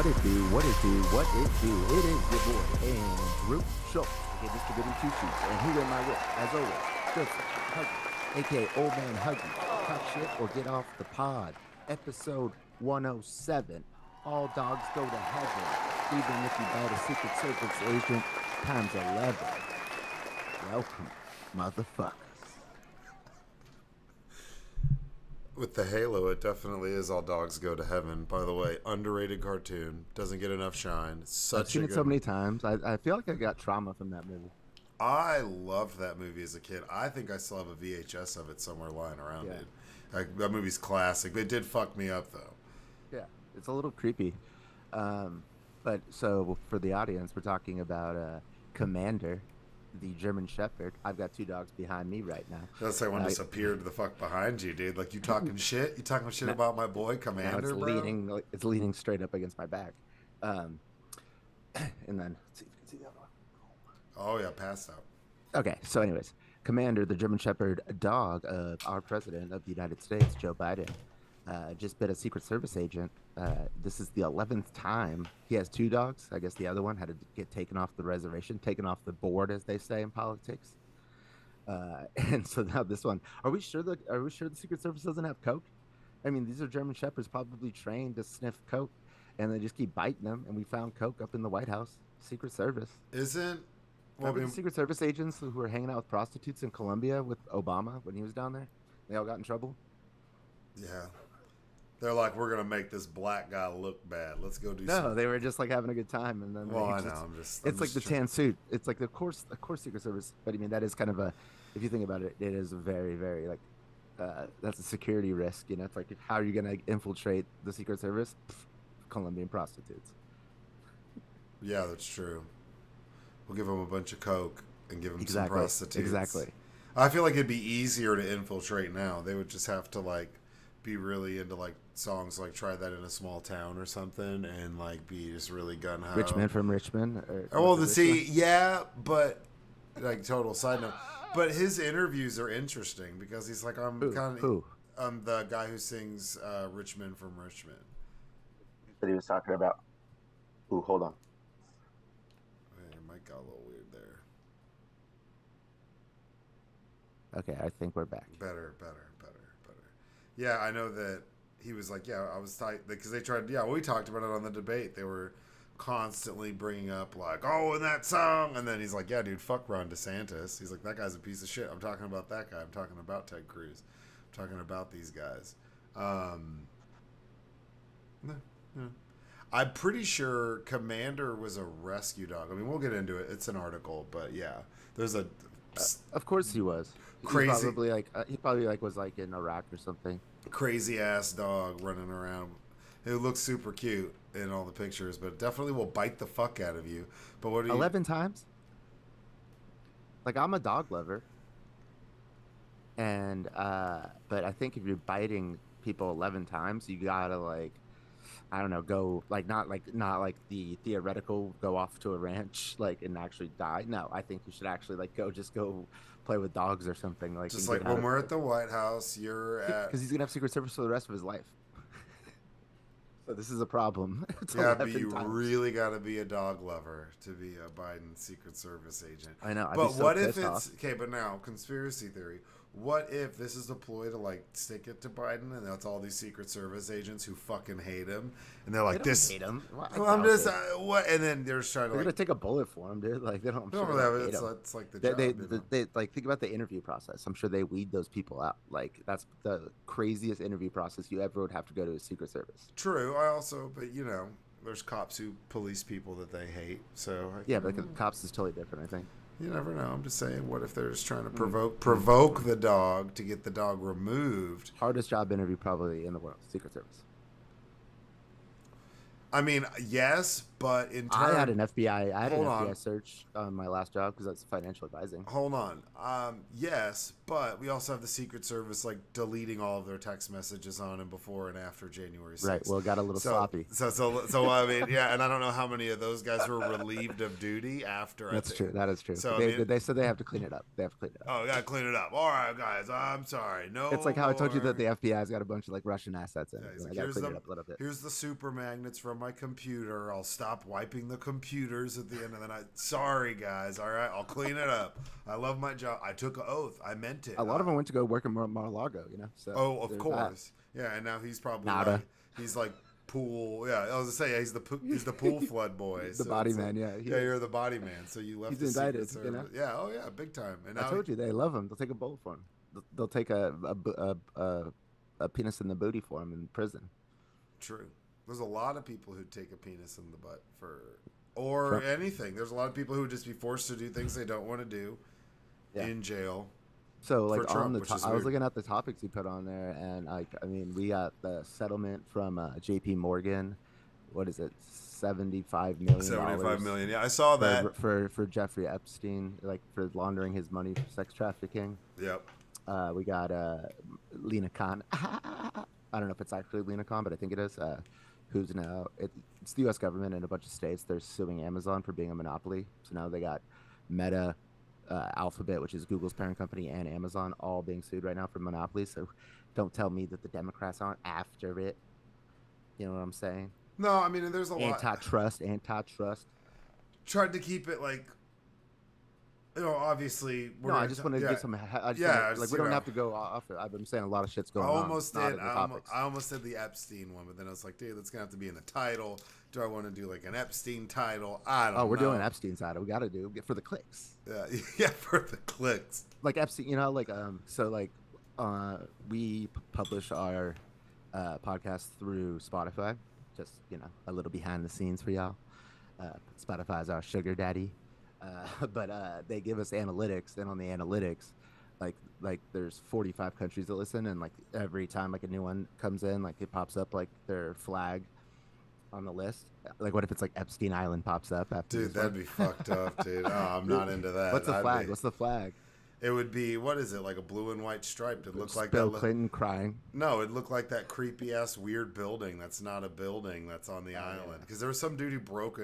What it do, what it do, what it do. It is your boy, Andrew Schultz, aka Mr. Goody Two Shoes. And who am I with? As always, Joseph Huggie, aka Old Man Huggie. Talk shit or get off the pod. Episode 107. All dogs go to heaven, even if you bite a Secret Service agent times 11. Welcome, motherfuckers. With the Halo, it definitely is All Dogs Go to Heaven. By the way, underrated cartoon. Doesn't get enough shine. I've seen it so many times. I feel like I got trauma from that movie. I loved that movie as a kid. I think I still have a VHS of it somewhere lying around, dude. Like, that movie's classic. But it did fuck me up, though. Yeah, it's a little creepy. But so for the audience, we're talking about Commander, the German Shepherd. I've got two dogs behind me right now. That's like one just appeared the fuck behind you, dude. Like, you talking shit? You talking shit about my boy Commander, bro? It's leaning straight up against my back. And then let's see if you can see the other one. Oh yeah, passed out. Okay, so anyways, Commander, the German Shepherd dog of our president of the United States, Joe Biden, just bit a Secret Service agent. This is the 11th time. He has two dogs. I guess the other one had to get taken off the reservation, taken off the board, as they say in politics. And so now this one. Are we sure the Secret Service doesn't have coke? I mean, these are German Shepherds, probably trained to sniff coke, and they just keep biting them. And we found coke up in the White House. Secret Service. The Secret Service agents who were hanging out with prostitutes in Colombia with Obama when he was down there? They all got in trouble? Yeah. They're like, we're going to make this black guy look bad. Let's go do something. No, they were just like having a good time. And then it's like the tan suit. It's like, of course, Secret Service. But I mean, that is kind of if you think about it, it is a very, very, like, that's a security risk. You know, it's like, how are you going to infiltrate the Secret Service? Colombian prostitutes. Yeah, that's true. We'll give them a bunch of coke and give them some prostitutes. Exactly. I feel like it'd be easier to infiltrate now. They would just have to, like, be really into, like, songs like Try That in a Small Town or something and, like, be just really gun-ho. Rich Man from Richmond? Yeah, but, like, total side note. But his interviews are interesting because he's like, I'm the guy who sings Rich Man from Richmond. That he was talking about. Ooh, hold on. It might got a little weird there. Okay, I think we're back. Better. Yeah, I know that he was like, I was tight because they tried. Yeah, we talked about it on the debate. They were constantly bringing up like, oh, in that song, and then he's like, yeah, dude, fuck Ron DeSantis. He's like, that guy's a piece of shit. I'm talking about that guy. I'm talking about Ted Cruz. I'm talking about these guys. I'm pretty sure Commander was a rescue dog. I mean, we'll get into it. It's an article, but yeah, there's a. Of course he was. Crazy. He probably was like in Iraq or something. Crazy ass dog running around. It looks super cute in all the pictures, but definitely will bite the fuck out of you. But what 11 times? Like, I'm a dog lover, and but I think if you're biting people 11 times, you gotta, like, I don't know, go like not like the theoretical go off to a ranch like and actually die. No, I think you should actually like go play with dogs or something. Like, just like when we're at the White House, because he's gonna have Secret Service for the rest of his life. So this is a problem. Yeah, but you really got to be a dog lover to be a Biden Secret Service agent. I know. But what if it's okay? But now, conspiracy theory. What if this is a ploy to like stick it to Biden, and that's all these Secret Service agents who fucking hate him, and they're like, "This hate him." Well, I'm just what, and then they're just trying to. They're gonna take a bullet for him, dude. Like they don't. It's like the job. They like think about the interview process. I'm sure they weed those people out. Like that's the craziest interview process you ever would have to go to a Secret Service. True. But you know, there's cops who police people that they hate. So but the cops is totally different. I think. You never know. I'm just saying, what if they're just trying to provoke the dog to get the dog removed? Hardest job interview probably in the world, Secret Service. I mean, yes, But in I had turn, an FBI. I had an hold FBI on, search on my last job because that's financial advising. hold on. Yes, but we also have the Secret Service like deleting all of their text messages on him before and after January Right. 6th. Well, it got a little So, sloppy. I mean, yeah, and I don't know how many of those guys were relieved of duty after. That's true. That is true. So I They mean, they said they have to clean it up. They have to clean it up. oh, we gotta clean it up. All right, guys, I'm sorry. It's No like how I told you that more. the FBI's got a bunch of like Russian assets in Yeah, it. he's I like, got to clean it up a little bit. here's the super magnets from my computer. I'll stop wiping the computers at the end of the night. Sorry, guys. All right, I'll clean it up. I love my job. I took an oath. I meant it. A lot of them went to go work in Mar-a-Lago, So Oh, of there's course. Yeah, and now he's probably Nada. like he's like pool. Yeah, I was gonna say he's the pool flood boy. The so body it's man, like, yeah. yeah, you're the body man. So you left He's the indicted, Secret Service. Yeah, oh yeah, big time. And I now told you they love him. They'll take a bullet for him. They'll take a penis in the booty for him in prison. true. There's a lot of people who take a penis in the butt or Trump. anything. There's a lot of people who would just be forced to do things they don't want to do in jail. So For like Trump, on the, which is I was weird. looking at the topics you put on there, and I mean, we got the settlement from J.P. Morgan. What is it? $75 million. 75 million. Yeah, I saw that. For Jeffrey Epstein, like for laundering his money for sex trafficking. Yep. We got Lena Khan. I don't know if it's actually Lena Khan, but I think it is. Who's now it's the U.S. government and a bunch of states. They're suing Amazon for being a monopoly. So now they got Meta, Alphabet, which is Google's parent company, and Amazon all being sued right now for monopoly. So don't tell me that the Democrats aren't after it. You know what I'm saying? No, I mean, there's a lot. Antitrust. Tried to keep it like, obviously. No, I just want to get some. Like we don't have to go off it. I'm saying a lot of shit's going on. I almost did the Epstein one, but then I was like, dude, that's gonna have to be in the title. Do I want to do like an Epstein title? I don't know. Oh, we're doing Epstein's title. We got to do for the clicks. Yeah, for the clicks. Like Epstein, we publish our podcast through Spotify. Just a little behind the scenes for y'all. Spotify's our sugar daddy. But they give us analytics, and on the analytics, like there's 45 countries that listen, and like every time like a new one comes in, like it pops up like their flag on the list. Like what if it's like Epstein Island pops up after? Dude, that'd be fucked up, dude. Oh, I'm not into that. What's the flag? What's the flag? It would be, what is it, like a blue and white stripe? It looked like Bill Clinton crying. No, it looked like that creepy ass weird building. That's not a building. That's on the island. Because there was some dude who broke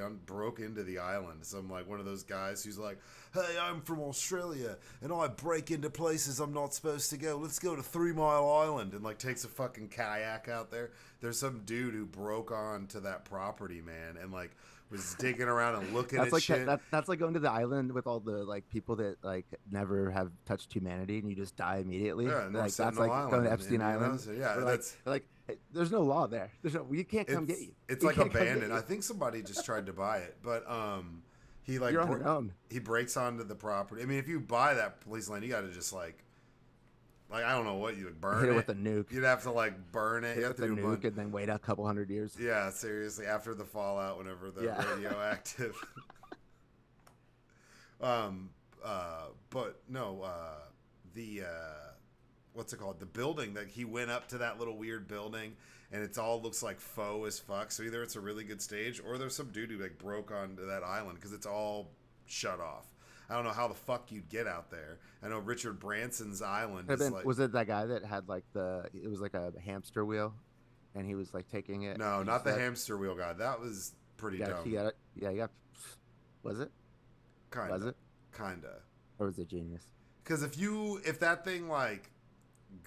into the island. Some like one of those guys who's like, "Hey, I'm from Australia, and I break into places I'm not supposed to go. Let's go to 3 Mile Island," and like takes a fucking kayak out there. There's some dude who broke onto that property, man, and like was digging around and looking at shit. That's like going to the island with all the like people that like never have touched humanity, and you just die immediately. Yeah, like that's like going to Epstein Island. So, yeah, that's like hey, there's no law there. You can't come get you. It's like abandoned. I think somebody just tried to buy it, but he like he breaks onto the property. I mean, if you buy that police land, you got to just like I don't know what you would burn hit it with a nuke. You'd have to like burn it. Hit you have with to do nuke and then wait a couple hundred years. Yeah, seriously. After the fallout, whenever the radioactive. But no, the what's it called? The building that he went up to, that little weird building, and it's all looks like faux as fuck. So either it's a really good stage, or there's some dude who like broke onto that island because it's all shut off. I don't know how the fuck you'd get out there. I know Richard Branson's island is like... Was it that guy that had like it was like a hamster wheel, and he was like taking it? No, not the hamster wheel guy. That was pretty dumb. He got it. Yeah. Was it? Kinda. Was it? Kinda. Or was it genius? Because if that thing like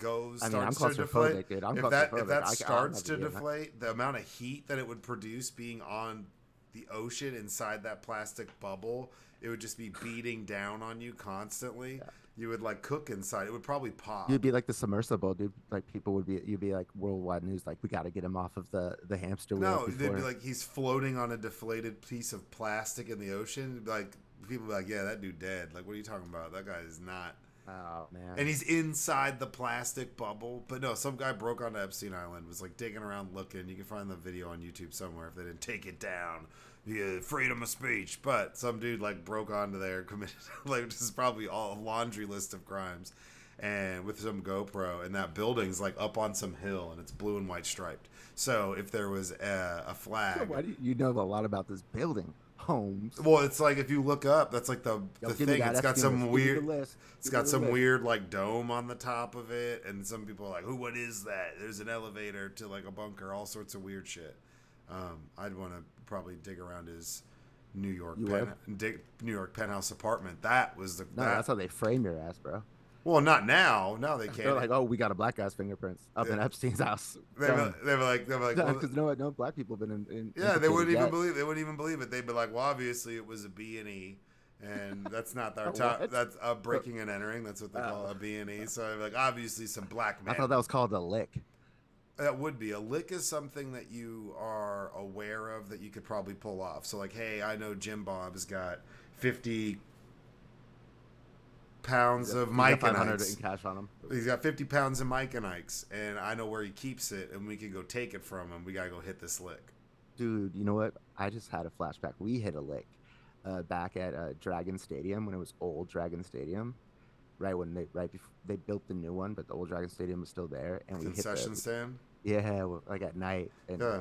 I'm starts to deflate, dude. if that starts to deflate, the amount of heat that it would produce being on the ocean inside that plastic bubble, it would just be beating down on you constantly. Yeah. You would like cook inside. It would probably pop. You'd be like the submersible, dude. Like you'd be like worldwide news. Like we got to get him off of the hamster wheel. No, they'd be like he's floating on a deflated piece of plastic in the ocean. Like people would be like, yeah, that dude dead. Like what are you talking about? That guy is not. Oh man. And he's inside the plastic bubble. But no, some guy broke onto Epstein Island, was like digging around looking. You can find the video on YouTube somewhere if they didn't take it down. Yeah, freedom of speech. But some dude like broke onto there, committed like this is probably all a laundry list of crimes. and with some GoPro, and that building's like up on some hill, and it's blue and white striped. So if there was a So flag, why do you know a lot about this building, Holmes? well, it's like if you look up, that's like Yo, the give me thing. that It's got Epstein list. some Give me the weird. list. It's Give me got the some list. weird like dome on the top of it, and some people are like, "Who? What is that?" There's an elevator to like a bunker, all sorts of weird shit. I'd want to probably dig around his You would? New York penthouse apartment. That was the No, that's how they frame your ass, bro. Well, not now. Now they They're can't. like, oh, we got a black guy's fingerprints up in Epstein's house. Done. They were like, well, Because you know what? No black people have been yeah, implicated yet. they wouldn't even believe it. They'd be like, well, obviously it was a B&E, and that's not our top. What? That's a breaking and entering. That's what they call a B&E. So I'd be like, obviously some black I men. thought that was called a lick. That would be a lick is something that you are aware of that you could probably pull off. So like, hey, I know Jim Bob's got 50 pounds of Mike and 500 Ike's. in cash on him. He's got 50 pounds of Mike and Ike's, and I know where he keeps it, and we can go take it from him. We gotta go hit this lick. Dude, you know what? I just had a flashback. We hit a lick back at Dragon Stadium when it was old Dragon Stadium. Right before they built the new one, but the old Dragon Stadium was still there, and we hit Concession the stand. like at night. And Yeah.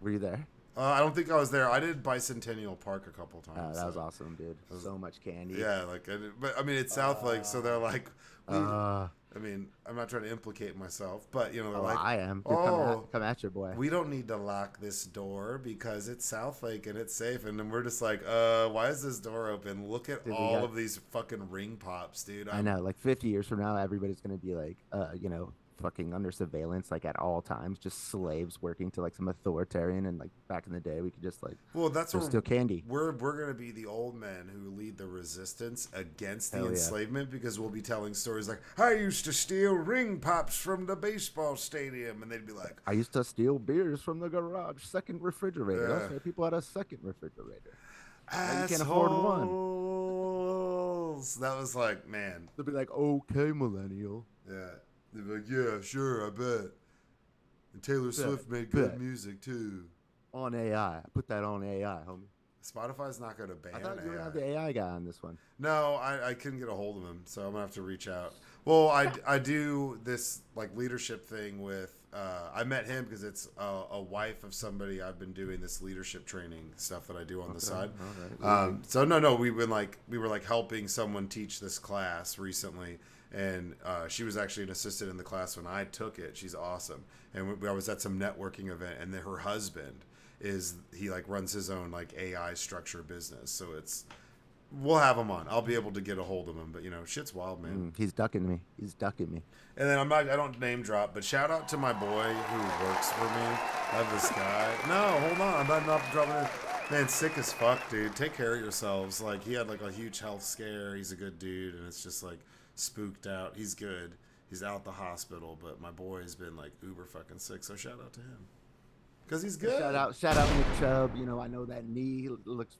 were you there? I don't think I was there. I did Bicentennial Park a couple times. That was awesome, dude. So much candy. Yeah, like, but I mean, it's South Lake, so they're like, Uh, I mean, I'm not trying to implicate myself, but you know, they're oh, like, I am. Dude, come at your boy. we don't need to lock this door because it's South Lake and it's safe. And then we're just like, why is this door open? Look at Dude, all of these fucking ring pops, dude. I know. Like 50 years from now, everybody's gonna be like, fucking under surveillance, like at all times, just slaves working to like some authoritarian. And like back in the day, we could just like, Well, that's there's what still candy. we're gonna be the old men who lead the resistance against the Hell yeah. enslavement because we'll be telling stories like, I used to steal ring pops from the baseball stadium, and they'd be like, I used to steal beers from the garage, second refrigerator. Yeah. Okay, people had a second refrigerator. Now you can't afford one. assholes. That was like, man, They'll be like, okay, millennial. yeah. They'd be like, yeah, sure, I bet. And Taylor Swift made good music too. On AI. I put that on AI, homie. Spotify's not going to ban I thought you were AI. gonna have the AI guy on this one. No, I couldn't get a hold of him, so I'm gonna have to reach out. Well, I do this like leadership thing with. I met him because it's a wife of somebody I've been doing this leadership training stuff that I do on the side. All right. So no, we were like helping someone teach this class recently, and she was actually an assistant in the class when I took it. She's awesome, and I was at some networking event, and then her husband he like runs his own like AI structure business, so we'll have him on. I'll be able to get a hold of him, but you know, shit's wild, man. He's ducking me. He's ducking me. And then I don't name drop, but shout out to my boy who works for me. I love this guy. No, hold on, I'm not dropping it. Man, sick as fuck, dude. Take care of yourselves. Like, he had like a huge health scare. He's a good dude, and it's just like spooked out. He's good. He's out the hospital, but my boy's been like uber fucking sick. So shout out to him. Because he's good. Shout out Nick Chubb. You know, I know that knee looks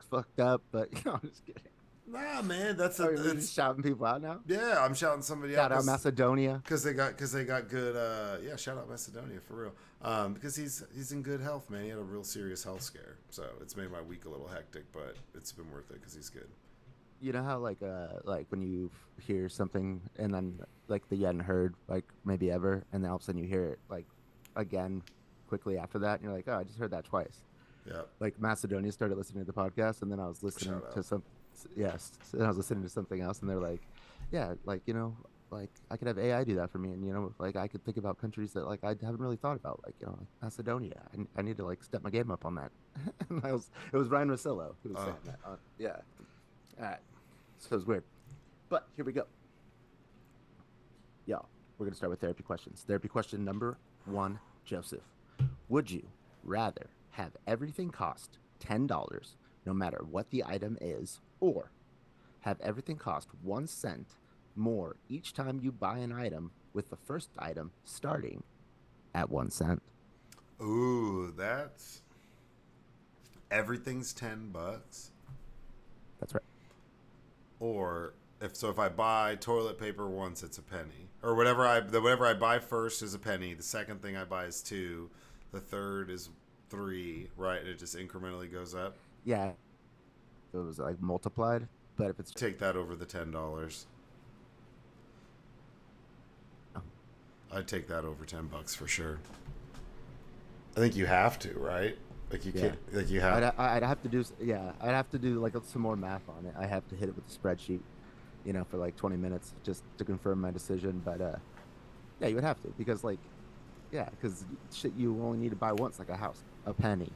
fucked up, but you know, I'm just kidding. Nah, man, that's Are you just shouting people out now? yeah. I'm shouting somebody Shout out. out Macedonia. Because they got good. Yeah, shout out Macedonia for real. Because he's in good health, man. He had a real serious health scare, so it's made my week a little hectic, but it's been worth it because he's good. You know how like when you hear something and then like that you hadn't heard like maybe ever, and then all of a sudden you hear it like again quickly after that, and you're like, oh, I just heard that twice. Yeah. Like Macedonia started listening to the podcast, and then I was listening to and I was listening to something else, and they're like, yeah, like, you know, like I could have AI do that for me, and you know, like I could think about countries that like I haven't really thought about, like, you know, like Macedonia. I need to like step my game up on that. And it was Ryan Rossillo who was saying that. Yeah. All right. So it was weird, but here we go. Y'all, we're gonna start with therapy questions. Therapy question number 1, Joseph. Would you rather have everything cost $10 no matter what the item is, or have everything cost 1 cent more each time you buy an item, with the first item starting at 1 cent? Ooh, that's everything's $10. That's right. Or if I buy toilet paper once, it's a penny, or whatever I buy first is a penny. The second thing I buy is 2. The third is 3, right? And it just incrementally goes up. Yeah. It was like multiplied, but if it's Take that over the $10. I'd take that over $10 for sure. I think you have to, right? Like you Yeah. can't. Like you have. I'd have to do I'd have to do like some more math on it. I have to hit it with a spreadsheet, for like 20 minutes just to confirm my decision. But yeah, you would have to because because shit you only need to buy once, like a house, a penny.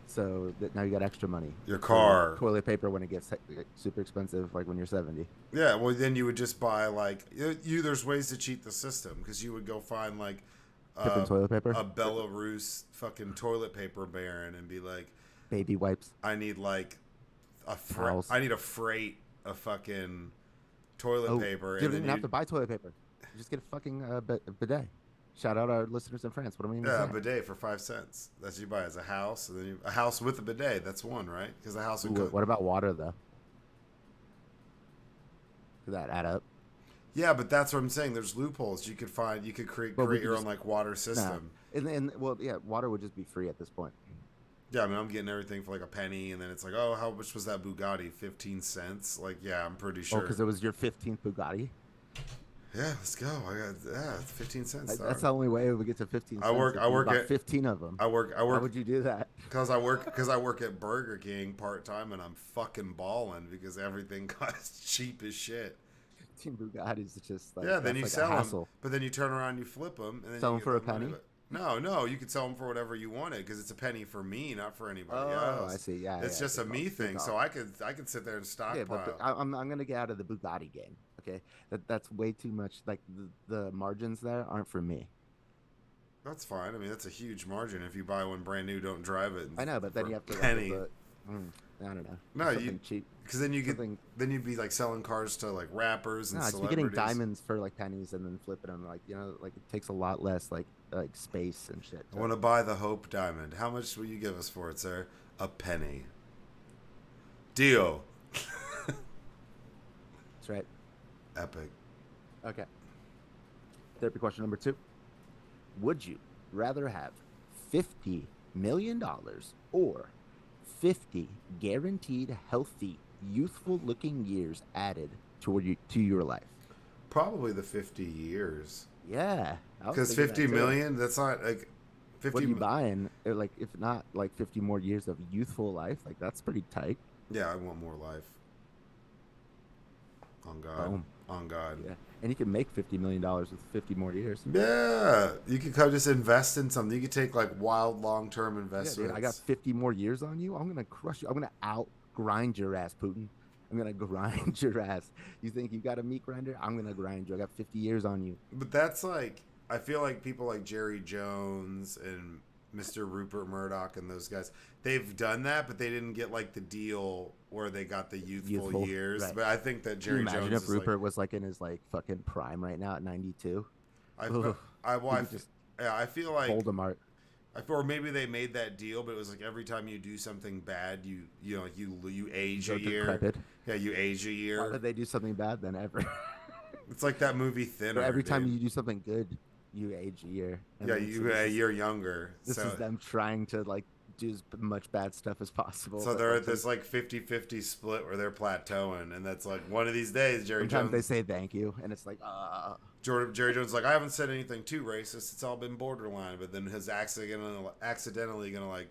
So that now you got extra money Your for car. toilet paper when it gets super expensive, like when you're 70. Yeah, well, then you would just buy like there's ways to cheat the system because you would go find like uh, Different toilet paper, a Belarus fucking toilet paper baron and be like, baby wipes, I need like towels. I need a freight of fucking toilet Oh, paper, you and don't then even have to buy toilet paper. You just get a fucking bidet. Shout out our listeners in France. What am I even yeah, a saying? bidet for 5 cents. That's you buy as a house, and then a house with a bidet. That's one, right? Because the house would Ooh, go. what about water though? Does that add up? Yeah, but that's what I'm saying. There's loopholes you could find. You could create But we could your own just like water no. system. And well, yeah, water would just be free at this point. Yeah, I mean, I'm getting everything for like a penny, and then it's like, oh, how much was that Bugatti? 15 cents? Like, yeah, I'm pretty Oh, sure. because it was your 15th Bugatti. Yeah, let's go. I got 15 cents. That's the only way we get to 15 cents. I work. I work about at 15 of them. I work. How would you do that? Because I work at Burger King part time, and I'm fucking balling because everything costs cheap as shit. 15 Bugattis is just like Yeah, then that's you like sell a them, hassle. but then you turn around, you flip them, and then Sell you them get for a the money penny? back. No, you can sell them for whatever you wanted because it's a penny for me, not for anybody Oh, else. I see. Yeah, It's yeah, just a me thing, so I could sit there and stockpile. yeah, but I'm gonna get out of the Bugatti game. Okay, that's way too much. Like the margins there aren't for me. That's fine. I mean, that's a huge margin. If you buy one brand new, don't drive it. I know, but then for you have to penny. I don't know. No, Something cheap. because then then you'd be like selling cars to like rappers and No, it's celebrities. getting diamonds for like pennies and then flipping them. Like like it takes a lot less like space and shit. I want to buy the Hope Diamond. How much will you give us for it, sir? A penny. Deal. That's right. Epic. Okay. Therapy question number 2. Would you rather have $50 million or 50 guaranteed healthy, youthful-looking years added to your life? Probably the 50 years. Yeah, Because 50 million, that's not like 50. What are you buying? Like, if not like 50 more years of youthful life, like that's pretty tight. Yeah, I want more life. On God. Boom. On God. Yeah, and you can make $50 million with 50 more years. Yeah, you could come just invest in something. You could take like wild long-term Yeah, investments. dude, I got 50 more years on you. I'm gonna crush you. I'm gonna out grind your ass, Putin. I'm gonna grind your ass. You think you got a meat grinder? I'm gonna grind you. I got 50 years on you. But that's like, I feel like people like Jerry Jones and Mr. Rupert Murdoch and those guys, they've done that, but they didn't get like the deal where they got the youthful years. Right. But I think that Can you Jerry imagine Jones if Rupert was like in his like fucking prime right now at 92? I Just feel like Voldemort. or maybe they made that deal, but it was like every time you do something bad, you age Go a year. decrepit. Yeah, you age a Why year. would they do something bad then ever? It's like that movie Thinner. So every time dude. you do something good, you age a year. And Yeah, then you a year younger. This so is them trying to like do as much bad stuff as possible. so but, they're like, at this like 50-50 split where they're plateauing, and that's like one of these days Jerry sometimes Jones. they say thank you, and it's like, Jerry Jones is like, I haven't said anything too racist. It's all been borderline, but then his accidentally gonna like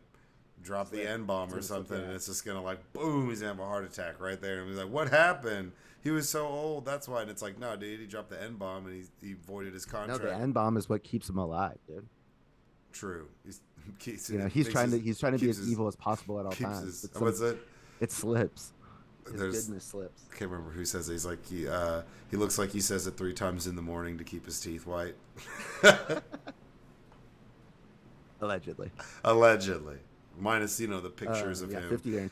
drop the N bomb or something, and it's just gonna like boom, he's gonna have a heart attack right there, and he's like, what happened? He was so old, that's why. And it's like, no, dude, he dropped the N bomb and he voided his no, contract. the N bomb is what keeps him alive, dude. True. He's Trying to be as evil as possible at all times. What's it? It slips. His goodness slips. I can't remember who says it. He's like he looks like he says it 3 times in the morning to keep his teeth white. Allegedly. Allegedly. Minus, the pictures of him. 50 years.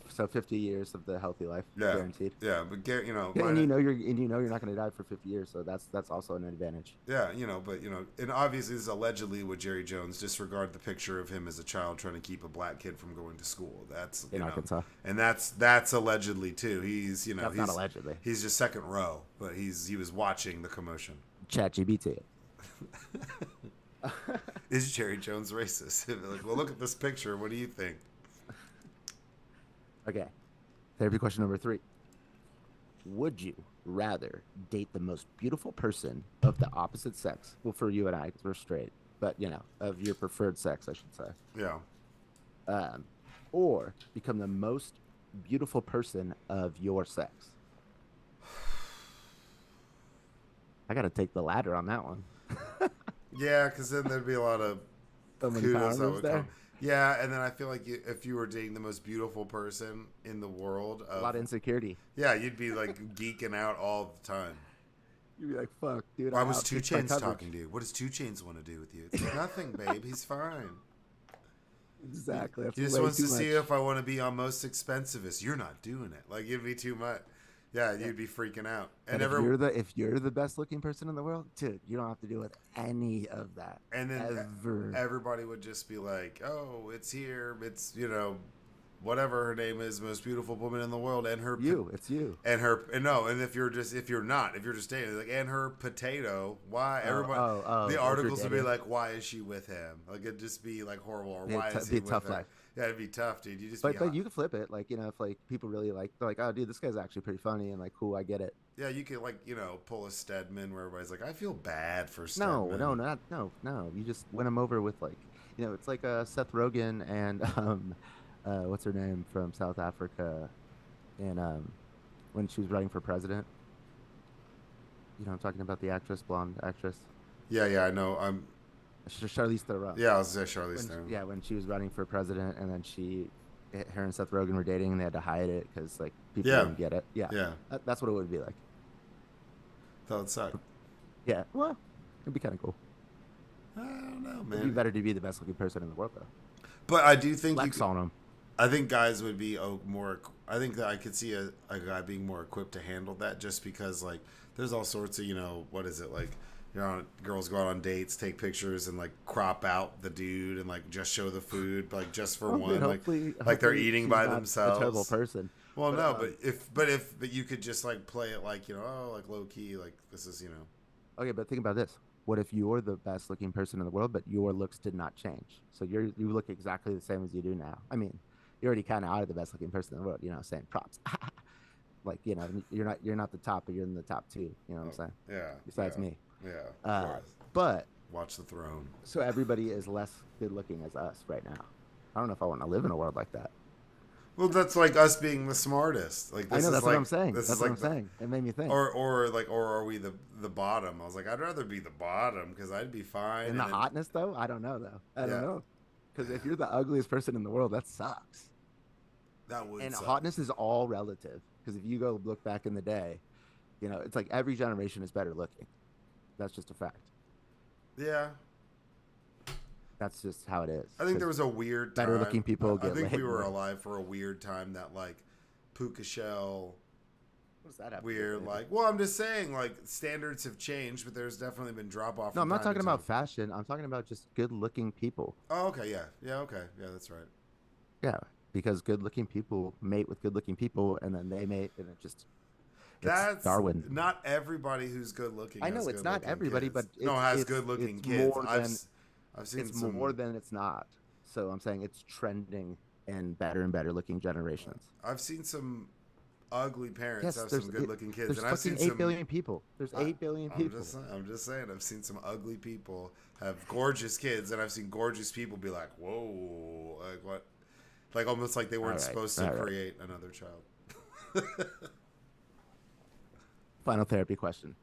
So 50 years of the healthy life, Yeah. guaranteed. Yeah, but And you know you're not going to die for 50 years, so that's also an advantage. yeah, and obviously this is allegedly with Jerry Jones. Disregard the picture of him as a child trying to keep a black kid from going to school. That's In Arkansas. and that's allegedly too. He's That's he's not allegedly. He's just second row, but he was watching the commotion. ChatGPT. Is Jerry Jones racist? Like, well, look at this picture. What do you think? Okay. Therapy question number 3. Would you rather date the most beautiful person of the opposite sex? Well, for you and I, because we're straight, but of your preferred sex, I should say. Yeah. Um, or become the most beautiful person of your sex. I got to take the latter on that one. Yeah, because then there'd be a lot of So many kudos power that moves would come. there. Yeah, and then I feel like if you were dating the most beautiful person in the world A of, lot of insecurity. yeah, you'd be like geeking out all the time. You'd be like, "Fuck, dude, Why I was Two outpitched my Chains coverage." talking to you? What does Two Chains want to do with you? It's like nothing, babe. He's fine. He, Exactly. That's he just way wants too to see much. if I want to be on most expensivest. You're not doing it. Like it'd be too much. Yeah, Yeah. you'd be freaking out. But if you're the best looking person in the world, dude, you don't have to deal with any of that and then ever. everybody would just be like, "Oh, it's here. It's whatever her name is, most beautiful woman in the world, and her It's you. and her and no, and if you're just dating, like, and her potato. Why Oh, everybody? oh, oh. The If you're articles would be dating, like, "Why is she with him?" Like it'd just be like horrible, or it'd "Why is be he a with tough her?" life. Yeah, it'd be tough, dude. You just be But hot. you can flip it, like if like people really like, they're like, "Oh, dude, this guy's actually pretty funny," and like, "Cool, I get it." Yeah, you could like pull a Stedman where everybody's like, "I feel bad for No, no, Stedman." not no, no. You just win them over with like, it's like Seth Rogen and what's her name from South Africa, and when she was running for president. I'm talking about the actress, blonde actress, Yeah, yeah, I know. Charlize Theron. Yeah, I was say Charlize When Theron. yeah, when she was running for president, and then her and Seth Rogen were dating, and they had to hide it because like people Yeah, wouldn't get it. Yeah, yeah. that's what it would be like. That would suck. Yeah, well, it'd be kind of cool. I don't know, It'd be man. better to be the best looking person in the world, though. But I do think Flex on them. I think guys would be more. I think that I could see a guy being more equipped to handle that, just because like there's all sorts of what is it like. Girls go out on dates, take pictures, and like crop out the dude and like just show the food, like just for Well, one, dude, like they're hopefully eating she's by not themselves. a terrible person. Well, But no, but you could just like play it like oh, like low key, like this is okay, but think about this. What if you're the best looking person in the world, but your looks did not change? So you look exactly the same as you do now. I mean, you're already kind of out of the best looking person in the world. Saying props. Like you're not the top, but you're in the top two. You know what I'm saying? yeah, Besides yeah, me. yeah. Of course. But Watch the throne. so everybody is less good looking as us right now. I don't know if I want to live in a world like that. Well, that's like us being the smartest. Like I this know is that's like what I'm saying. this That's is what like I'm saying. It made me think. or are we the bottom? I was like, I'd rather be the bottom because I'd be fine. In the hotness, though, I don't know though. I don't Yeah. know. Because if you're the ugliest person in the world, that sucks. That would And suck. hotness is all relative. Because if you go look back in the day, it's like every generation is better looking. That's just a fact. Yeah, That's just how it is. I think there was a weird time. better looking people I get think laid we were more. alive for a weird time that like puka shell. What does that have? Weird, like, well, I'm just saying, like, standards have changed, but there's definitely been drop off. No, I'm not talking about fashion. I'm talking about just good looking people. Oh, okay, yeah, yeah, okay, yeah, that's right. Yeah, because good looking people mate with good looking people, and then they mate, and it's That's Darwin. not everybody who's good looking. I know has it's not good-looking everybody, kids. but no, has it's good looking it's kids. more I've seen it's some. more than it's not. So I'm saying it's trending in better and better looking generations. I've seen some ugly parents Yes, have there's some good looking kids, there's and I've fucking seen 8 billion people. There's 8 billion people. I'm just saying, I've seen some ugly people have gorgeous kids, and I've seen gorgeous people be like, "Whoa, like what?" Like almost like they weren't supposed to create another child. Final therapy question.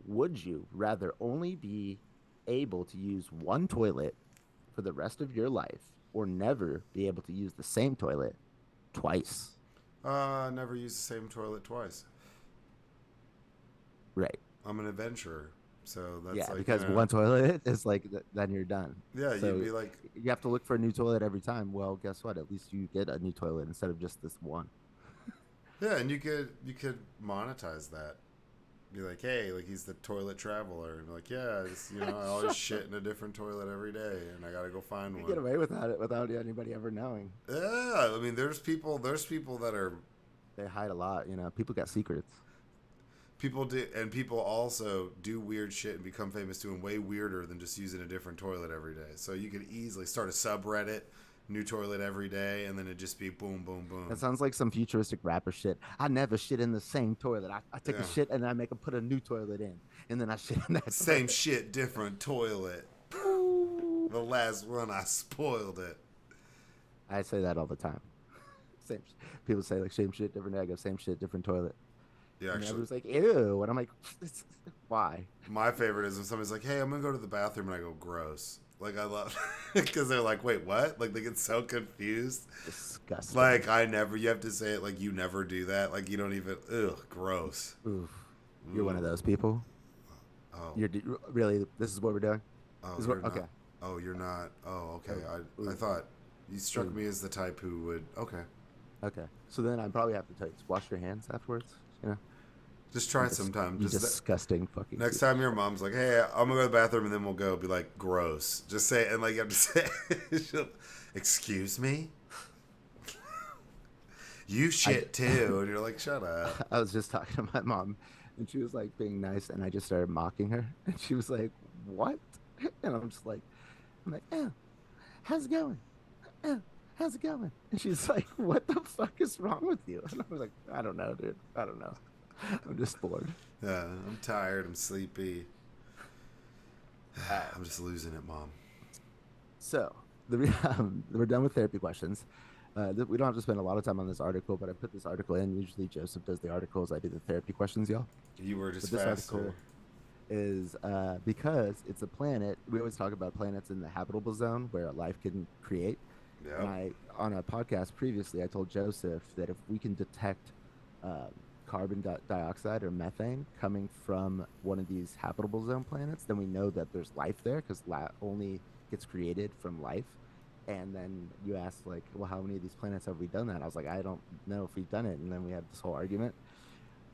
Would you rather only be able to use one toilet for the rest of your life or never be able to use the same toilet twice? Never use the same toilet twice. Right. I'm an adventurer, so that's Yeah, like, because one toilet is like, then you're done. Yeah, So you'd be like, you have to look for a new toilet every time. Well, guess what? At least you get a new toilet instead of just this one. yeah, and you could monetize that. Be like, hey, like he's the toilet traveler, and be like, yeah, I always shit in a different toilet every day, and I gotta go find You one. get away without it without anybody ever knowing. Yeah, I mean, there's people that are They hide a lot. People got secrets. people do, and people also do weird shit and become famous doing way weirder than just using a different toilet every day. So you could easily start a subreddit new toilet every day, and then it'd just be boom, boom, That boom. sounds like some futuristic rapper shit. I never shit in the same toilet. I take a Yeah. shit and I make them put a new toilet in, and then I shit in that Same toilet. shit, different toilet. Ooh. The last one, I spoiled it. I say that all the time. Same. People say like same shit, different day. I go same shit, different toilet, Yeah, and actually, everyone's like ew, and I'm like, why? my favorite is when somebody's like, "Hey, I'm gonna go to the bathroom," and I go, "Gross." Like I love because they're like, "Wait, what?" Like they get so confused. Disgusting. Like I never. You have to say it like you never do that. Like you don't even. Ugh, gross. Oof. You're one of Ooh. those people. Oh. You're really. This is what we're doing. Oh, This is what. you're not. Okay. Oh, you're not. Oh, okay. Oh, I ooh, thought you struck ooh. me as the type who would. Okay. Okay. So then I probably have to tell you, just wash your hands afterwards. You know, Just try it sometime. you disgusting fucking Next piece time of your shit. mom's like, "Hey, I'm gonna go to the bathroom," and then we'll go. Be like, "Gross." Just say it, and like you have to say, "Excuse me, you I, shit too," and you're like, "Shut up." I was just talking to my mom, and she was like being nice, and I just started mocking her, and she was like, "What?" And I'm like, "Oh, how's it going? Oh, how's it going?" And she's like, "What the fuck is wrong with you?" And I was like, "I don't know, dude. I don't know. I'm just bored." Yeah, I'm tired. I'm sleepy. All right. I'm just losing it, mom. So we're done with therapy questions. We don't have to spend a lot of time on this article, but I put this article in. Usually Joseph does the articles. I do the therapy questions, y'all. You were But just this faster. article is because it's a planet. We always talk about planets in the habitable zone where life can create. And Yep. I, on a podcast previously, I told Joseph that if we can detect um, dioxide or methane coming from one of these habitable zone planets, then we know that there's life there because only gets created from life. And then you asked, like, well, how many of these planets have we done that? I was like, I don't know if we've done it. And then we had this whole argument.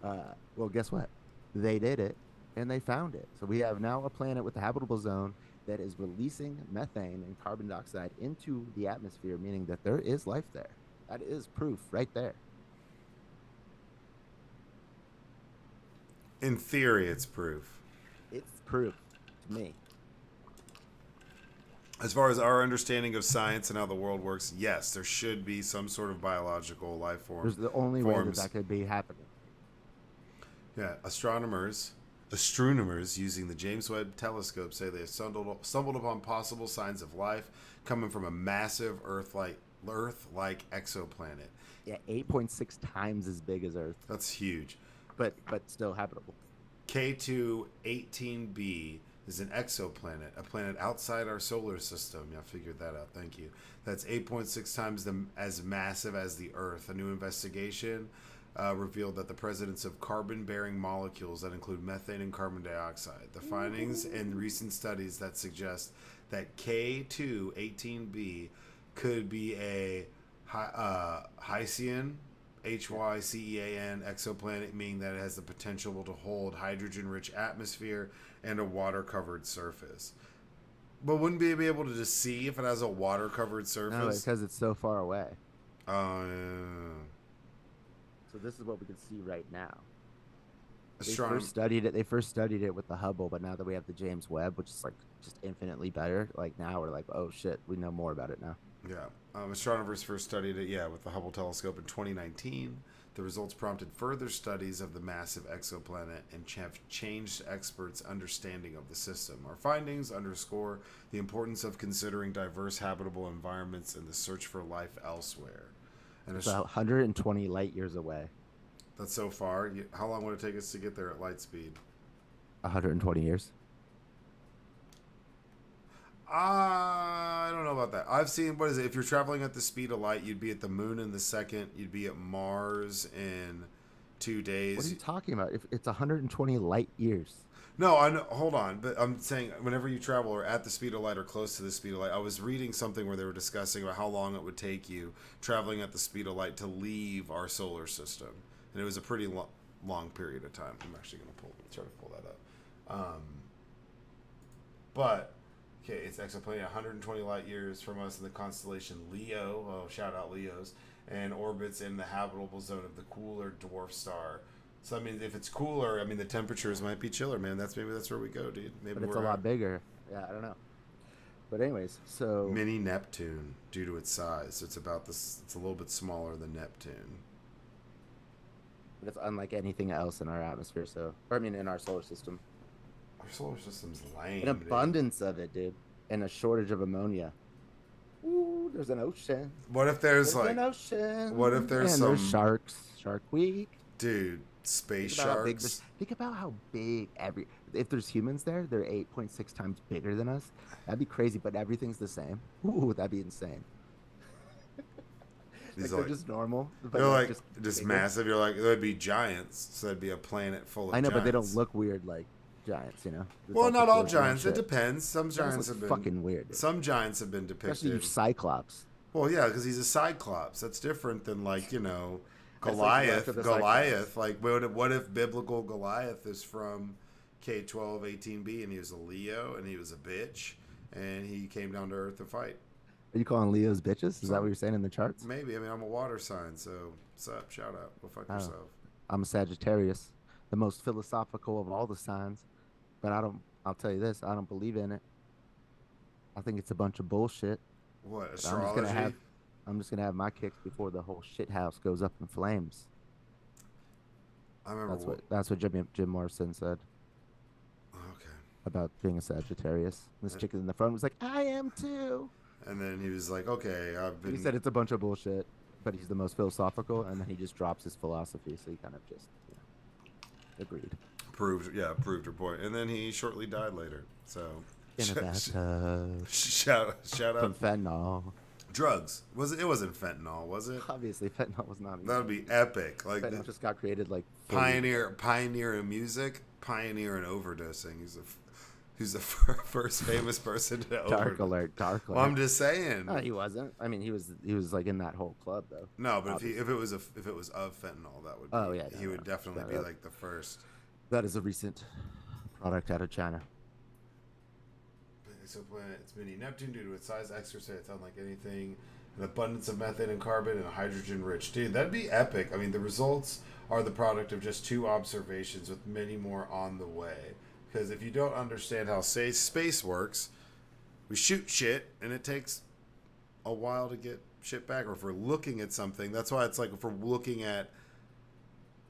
Well, guess what? They did it and they found it. So we have now a planet with a habitable zone that is releasing methane and carbon dioxide into the atmosphere, meaning that there is life there. That is proof right there. In theory, it's proof. It's proof to me. As far as our understanding of science and how the world works, yes, there should be some sort of biological life There's the only way that forms. that could be happening. Yeah, astronomers using the James Webb Telescope say they have stumbled upon possible signs of life coming from a massive Earth-like exoplanet. Yeah, 8.6 times as big as Earth, That's huge. but still habitable. K2-18b is an exoplanet, a planet outside our solar system. Yeah, I figured that out. Thank you. That's 8.6 times as massive as the Earth. A new investigation revealed that the presence of carbon-bearing molecules that include methane and carbon dioxide. The findings in recent studies that suggest that K2-18b could be a Hycean HYCEAN exoplanet, meaning that it has the potential to hold hydrogen rich atmosphere and a water covered surface. But wouldn't we be able to just see if it has a water covered No, surface? because it's so far away. Uh, So this is what we can see right now. They astronomy. first studied it. They first studied it with the Hubble, but now that we have the James Webb, which is like just infinitely better, like now we're like, oh shit, we know more about it now. Yeah. Astronomers first studied it, yeah, with the Hubble telescope in 2019. The results prompted further studies of the massive exoplanet and have changed experts' understanding of the system. Our findings underscore the importance of considering diverse habitable environments in the search for life elsewhere. And It's 120 light years away. that's so far. How long would it take us to get there at light speed? 120 years. I don't know about that. I've seen, what is it? If you're traveling at the speed of light, you'd be at the moon in the second. You'd be at Mars in What are you 2 days. talking about? If it's 120 light years. No, I know. Hold on, but I'm saying whenever you travel or at the speed of light or close to the speed of light, I was reading something where they were discussing about how long it would take you traveling at the speed of light to leave our solar system, and it was a pretty long period of time. I'm actually going to try to pull that up. But okay, it's exoplanet 120 light years from us in the constellation Leo. Oh, shout out Leos, and orbits in the habitable zone of the cooler dwarf star. So I mean, if it's cooler, I mean the temperatures might be chiller, man. Maybe that's where we go, dude. Maybe But it's a we're lot bigger. Yeah, I don't know. But anyways, so Mini Neptune due to its size. It's about this. It's a little bit smaller than Neptune. but it's unlike anything else in our atmosphere. So, or I mean, in our solar system, Our solar system's an lame, dude. abundance of it, dude, and a shortage of ammonia. Ooh, there's an ocean. What if there's There's an like? What if ocean, there's and there's some sharks. Shark Week. dude space Think about how big sharks? think about how big every. If there's humans there, they're 8.6 times bigger than us. That'd be crazy, but everything's the same. Ooh, that'd be insane. These Like are they're like just normal, but they're like just bigger. massive. You're like there'd be giants, so there'd be a planet full of I know, giants. but they don't look weird like giants. You know. It's Well, not all proportional and giants. It shit. depends. Some Giants giants look have been fucking weird, dude. some giants have been Especially you depicted. Cyclops. Well, yeah, because he's a cyclops. That's different than like That's like the rest Goliath. of the Goliath. Cyclops. Like what if biblical Goliath is from K12 18b and he was a Leo and he was a bitch and he came down to Earth to fight? Are you calling Leos bitches? Is that what Some you're saying in the charts? maybe. I mean, I'm a water sign, so what's up? Shout out. Go fuck Oh, yourself. I'm a Sagittarius, the most philosophical of all the signs. But I don't. I'll tell you this: I don't believe in it. I think it's a bunch of bullshit. What But I'm just gonna astrology? have. I'm just gonna have my kicks before the whole shit house goes up in flames. I remember. That's what Jim Morrison said Okay. about being a Sagittarius. This chick in the front was like, "I am too." And then he was like, "Okay, I've He been." said it's a bunch of bullshit, but he's the most philosophical, and then he just drops his philosophy. So he kind of just agreed. Proved her point, and then he shortly died later. So In a bathtub shout from out fentanyl. drugs. Was it? It wasn't fentanyl, was it? Obviously, fentanyl was not. That would be epic. Like Fentanyl just got created like 40 pioneer in music, pioneer in overdosing. He's the first famous person to Dark overdose. alert, dark alert. Well, I'm just saying. No, he wasn't. I mean, he was like in that whole club though. No, but Obviously. if it was of fentanyl, that would be, Oh, yeah, he no, would no. definitely No, be that- like the first. That is a recent product out of China. Exoplanet, it's mini Neptune due to its size, exoplanet, it's unlike anything, an abundance of methane and carbon, and hydrogen rich. Dude, that'd be epic. I mean, the results are the product of just 2 observations with many more on the way. Because if you don't understand how space works, we shoot shit, and it takes a while to get shit back. Or if we're looking at something, that's why it's like if we're looking at.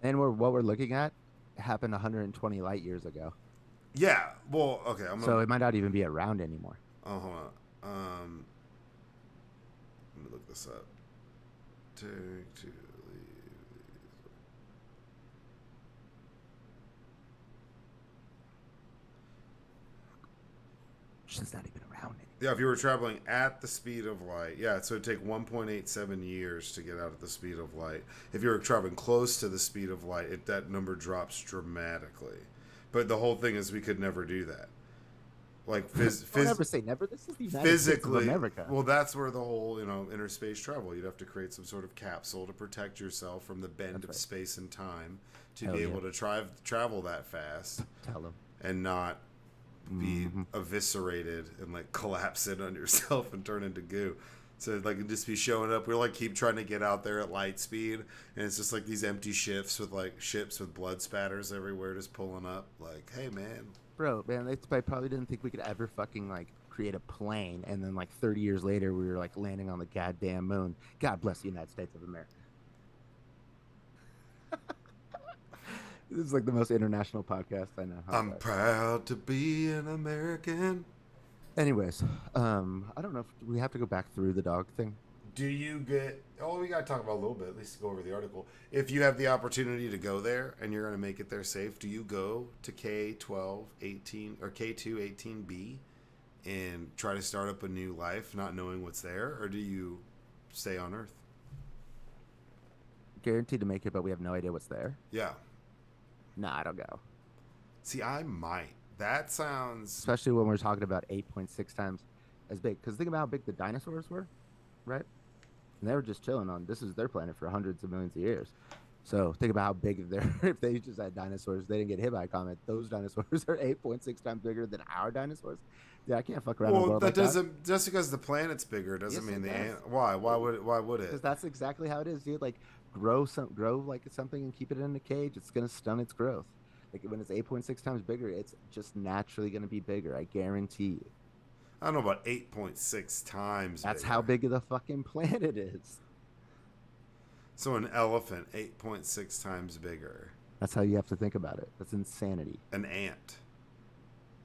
And what we're looking at happened 120 light years ago. Yeah, well, okay, I'm So gonna. it might not even be around anymore. Oh, hold on. Let me look this up. Take to leave. It's not even around anymore. Yeah, if you were traveling at the speed of light, yeah, so it'd take 1.87 years to get out at the speed of light. If you were traveling close to the speed of light, that number drops dramatically. But the whole thing is we could never do that. Like Don't ever say never. This is the United physically, States of America. well, that's where the whole interspace travel. You'd have to create some sort of capsule to protect yourself from the bend That's of right. space and time to Hell be yeah. able to travel that fast Tell them. and not be eviscerated and like collapse in on yourself and turn into goo. So like it'd just be showing up. We're like keep trying to get out there at light speed, and it's just like these empty ships with blood spatters everywhere, just pulling up. Like, hey man, Bro, man, they probably didn't think we could ever fucking like create a plane, and then like 30 years later, we were like landing on the goddamn moon. God bless the United States of America. This is like the most international podcast I know. I'm proud to be an American. Anyways, I don't know if we have to go back through the dog thing. Do you get? Oh, we gotta talk about a little bit, at least to go over the article. If you have the opportunity to go there and you're gonna make it there safe, do you go to K12-18 or K2-18b and try to start up a new life, not knowing what's there, or do you stay on Earth? Guaranteed to make it, but we have no idea what's there. Yeah. Nah, I don't go. See, I might. That sounds. Especially when we're talking about 8.6 times as big. Because think about how big the dinosaurs were, right? And they were just chilling on this is their planet for hundreds of millions of years. So think about how big if they just had dinosaurs, they didn't get hit by a comet. Those dinosaurs are 8.6 times bigger than our dinosaurs. Yeah, I can't fuck around. Well, that like doesn't just because the planet's bigger doesn't Yes, mean it the does. why would it? Because that's exactly how it is, dude. Like grow like something and keep it in a cage. It's gonna stun its growth. Like when it's 8.6 times bigger, it's just naturally gonna be bigger. I guarantee you. I don't know about 8.6 times That's bigger. how big of the fucking planet is. So an elephant, 8.6 times bigger. That's how you have to think about it. That's insanity. An ant.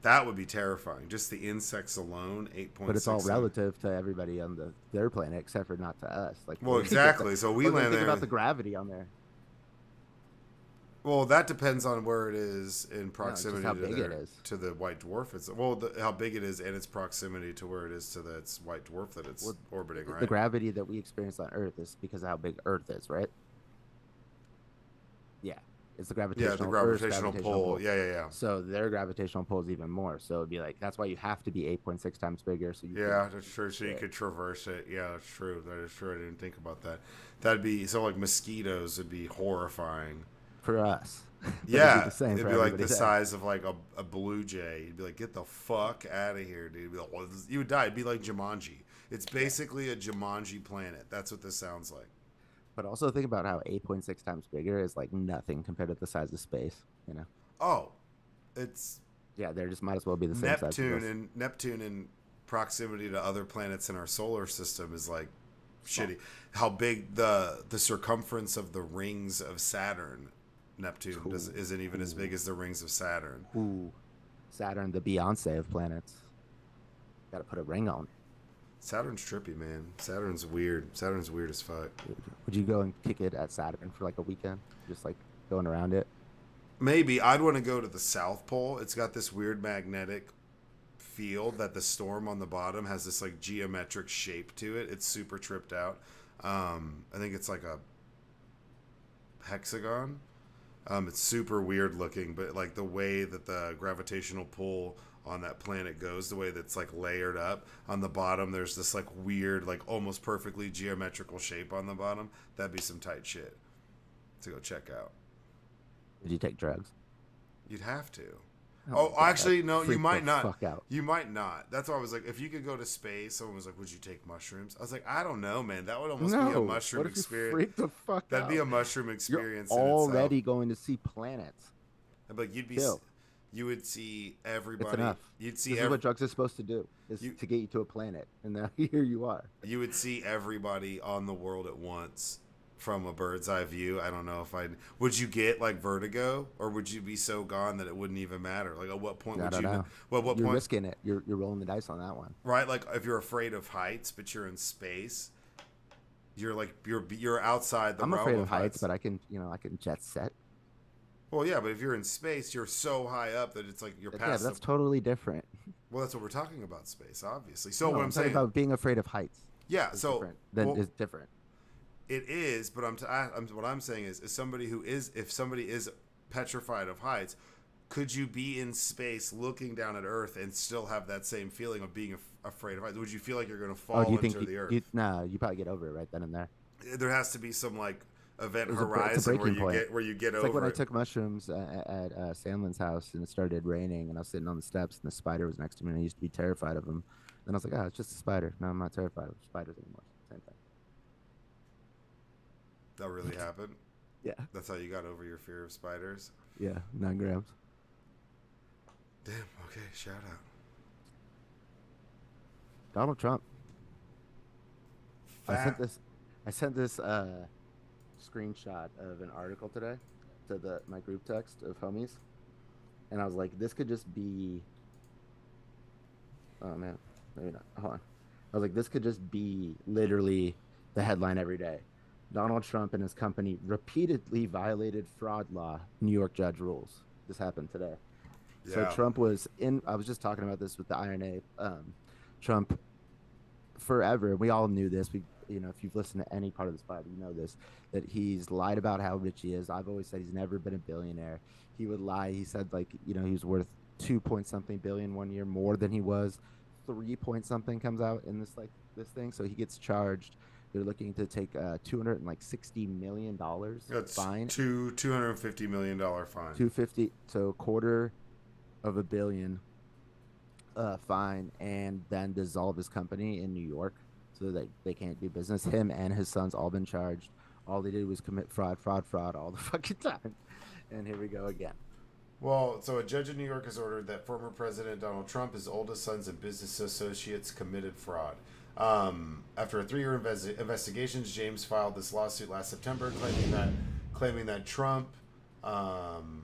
That would be terrifying. Just the insects alone, But it's all 8.6 times. relative to everybody on their planet, except for not to us. Like, Well, we get the, exactly. So we well, then land think there. about the gravity on there. Well, that depends on where it is in No, proximity just how big it is. to the white dwarf. It's how big it is and its proximity to where it is to its white dwarf that it's Well, orbiting, right? the gravity that we experience on Earth is because of how big Earth is, right? Yeah, it's the Yeah, the gravitational gravitational pull. Yeah, yeah, yeah. So their gravitational pull is even more. So it'd be like that's why you have to be 8.6 times bigger. So you Yeah, that's true. So you could traverse it. Yeah, that's true. That is true. I didn't think about that. That'd be so like mosquitoes would be horrifying. for us. But it'd be Yeah, the same it'd for be like everybody the there. size of like a blue jay. You'd be like, get the fuck out of here, dude. You'd be like, "Well, you would die. It'd be like Jumanji. It's basically a Jumanji planet. That's what this sounds like. But also think about how 8.6 times bigger is like nothing compared to the size of space. You know? Oh, it's Yeah, they just might as well be the same size as us. Neptune in proximity to other planets in our solar system is like shitty. How big the circumference of the rings of Saturn, Neptune isn't even as big as the rings of Saturn. Ooh, Saturn, the Beyonce of planets. Got to put a ring on. Saturn's trippy, man. Saturn's weird. Saturn's weird as fuck. Would you go and kick it at Saturn for like a weekend, just like going around it? Maybe I'd want to go to the South Pole. It's got this weird magnetic field that the storm on the bottom has this like geometric shape to it. It's super tripped out. I think it's like a hexagon. It's super weird looking, but like the way that the gravitational pull on that planet goes, the way that's like layered up on the bottom, there's this like weird, like almost perfectly geometrical shape on the bottom. That'd be some tight shit to go check out. Did you take drugs? You'd have to. Oh, Oh, my God, actually, no, freak you might the not. fuck out. You might not. That's why I was like, if you could go to space, someone was like, would you take mushrooms? I was like, I don't know, man. That would almost be a No. mushroom What if you experience. freak the fuck That'd out? be a mushroom You're experience in already itself. going to see planets. But you'd be, Chill. you would see It's everybody. enough. You'd This see is what drugs are supposed to do: is You- to get you to a planet, and now here you are. you would see everybody on the world at once from a bird's eye view. I don't know if I would. You get like vertigo, or would you be so gone that it wouldn't even matter? Like at what point I would don't you? know. Well, what You're point? risking it. You're rolling the dice on that one. Right, like if you're afraid of heights, but you're in space, you're like you're outside the I'm realm afraid of of heights, but I can jet set. Well, yeah, but if you're in space, you're so high up that it's like you're Yeah, past. but that's totally different. Well, that's what we're talking about, space, obviously. So No, what I'm talking saying, about being afraid of heights. yeah, Is so different. Then well, is different. it is, but what I'm saying is somebody who is if somebody is petrified of heights, could you be in space looking down at Earth and still have that same feeling of being afraid of heights? Would you feel like you're going to fall Oh, do you into think the Earth? you probably get over it right then and there. There has to be some like event It's a horizon where breaking you point. get It's over like when I it. took mushrooms at Sandlin's house and it started raining and I was sitting on the steps and the spider was next to me and I used to be terrified of him. Then I was like, oh, it's just a spider. No, I'm not terrified of spiders anymore. Same thing. That really happened. Yeah. That's how you got over your fear of spiders. Yeah. 9 grams. Damn. Okay. Shout out. Donald Trump. I Fat. sent this screenshot of an article today to my group text of homies, and I was like, this could just be. Oh man, maybe not. Hold on. I was like, this could just be literally the headline every day. Donald Trump and his company repeatedly violated fraud law. New York judge rules. This happened today. So Yeah. Trump was in. I was just talking about this with the IRA. Trump, forever. We all knew this. If you've listened to any part of this pod, you know this. That he's lied about how rich he is. I've always said he's never been a billionaire. He would lie. He said he was worth 2 point something billion one year, more than he was. 3 point something comes out in this thing. So he gets charged. They're looking to take $260 million That's fine. $250 fine. 250, so $250 million fine, and then dissolve his company in New York so that they can't do business. Him and his son's all been charged. All they did was commit fraud all the fucking time. And here we go again. Well, so a judge in New York has ordered that former President Donald Trump, his oldest sons, and business associates committed fraud. After a 3-year investigations, James filed this lawsuit last September, claiming that Trump um,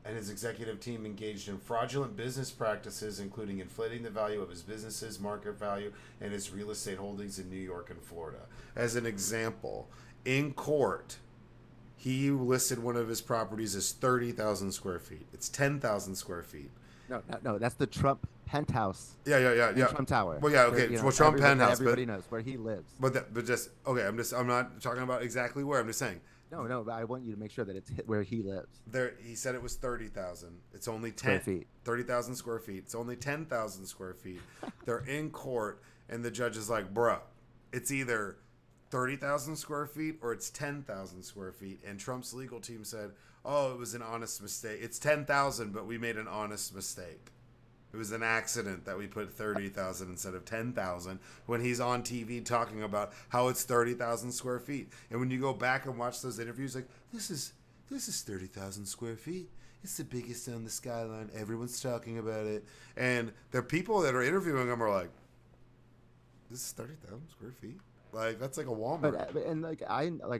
and his executive team engaged in fraudulent business practices, including inflating the value of his businesses, market value, and his real estate holdings in New York and Florida. As an example, in court, he listed one of his properties as 30,000 square feet. It's 10,000 square feet. No, no, no. That's the Trump penthouse Yeah, yeah, yeah, in yeah. Trump Tower. Well, yeah, Where, okay. Well, Trump that penthouse, but everybody knows where he lives. but just okay. I'm not talking about exactly where. I'm just saying No, no. But I want you to make sure that it's where he lives. there. He said it was 30,000. It's only Square 10 feet. 30,000 square feet. It's only 10,000 square feet. They're in court, and the judge is like, "Bruh, it's either 30,000 square feet or it's 10,000 square feet." And Trump's legal team said, "Oh, it was an honest mistake. It's 10,000, but we made an honest mistake. It was an accident that we put 30,000 instead of 10,000," when he's on TV talking about how it's 30,000 square feet. And when you go back and watch those interviews, like, this is 30,000 square feet. It's the biggest on the skyline. Everyone's talking about it. And the people that are interviewing him are like, this is 30,000 square feet? Like, that's like a Walmart. And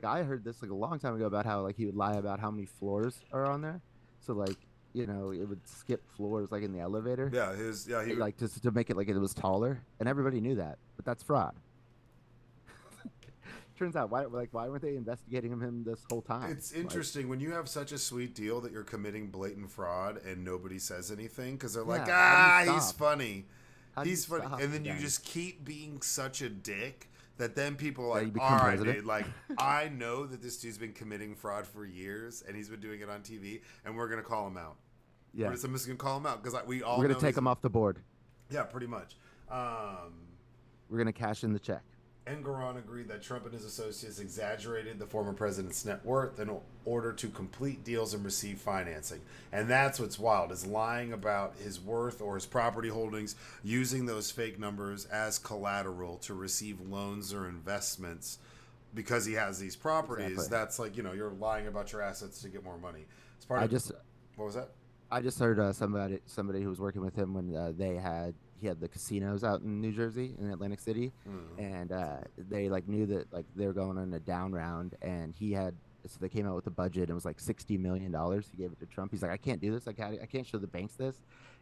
I heard this like a long time ago about how like he would lie about how many floors are on there. So like it would skip floors like in the elevator. Yeah, he Like just to make it like it was taller, and everybody knew that. But that's fraud. Turns out why weren't they investigating him this whole time? It's interesting when you have such a sweet deal that you're committing blatant fraud and nobody says anything because they're like, how do you he's stop? funny. How do you He's funny. stop And then the you guy? just keep being such a dick that then people are Yeah, you like, become all right, president. dude, like, I know that this dude's been committing fraud for years and he's been doing it on TV and we're going to call him out. Yeah, I'm just going to call him out because we all we're gonna know take he's- him off the board. Yeah, pretty much. We're gonna cash in the check. Engoron agreed that Trump and his associates exaggerated the former president's net worth in order to complete deals and receive financing. And that's what's wild, is lying about his worth or his property holdings, using those fake numbers as collateral to receive loans or investments because he has these properties. Exactly. That's like, you're lying about your assets to get more money. It's part I of just What was that? I just heard somebody who was working with him when he had the casinos out in New Jersey in Atlantic City, and they like knew that like they were going on a down round, and so they came out with a budget and it was like $60 million. He gave it to Trump. He's like, I can't do this. I can't show the banks this,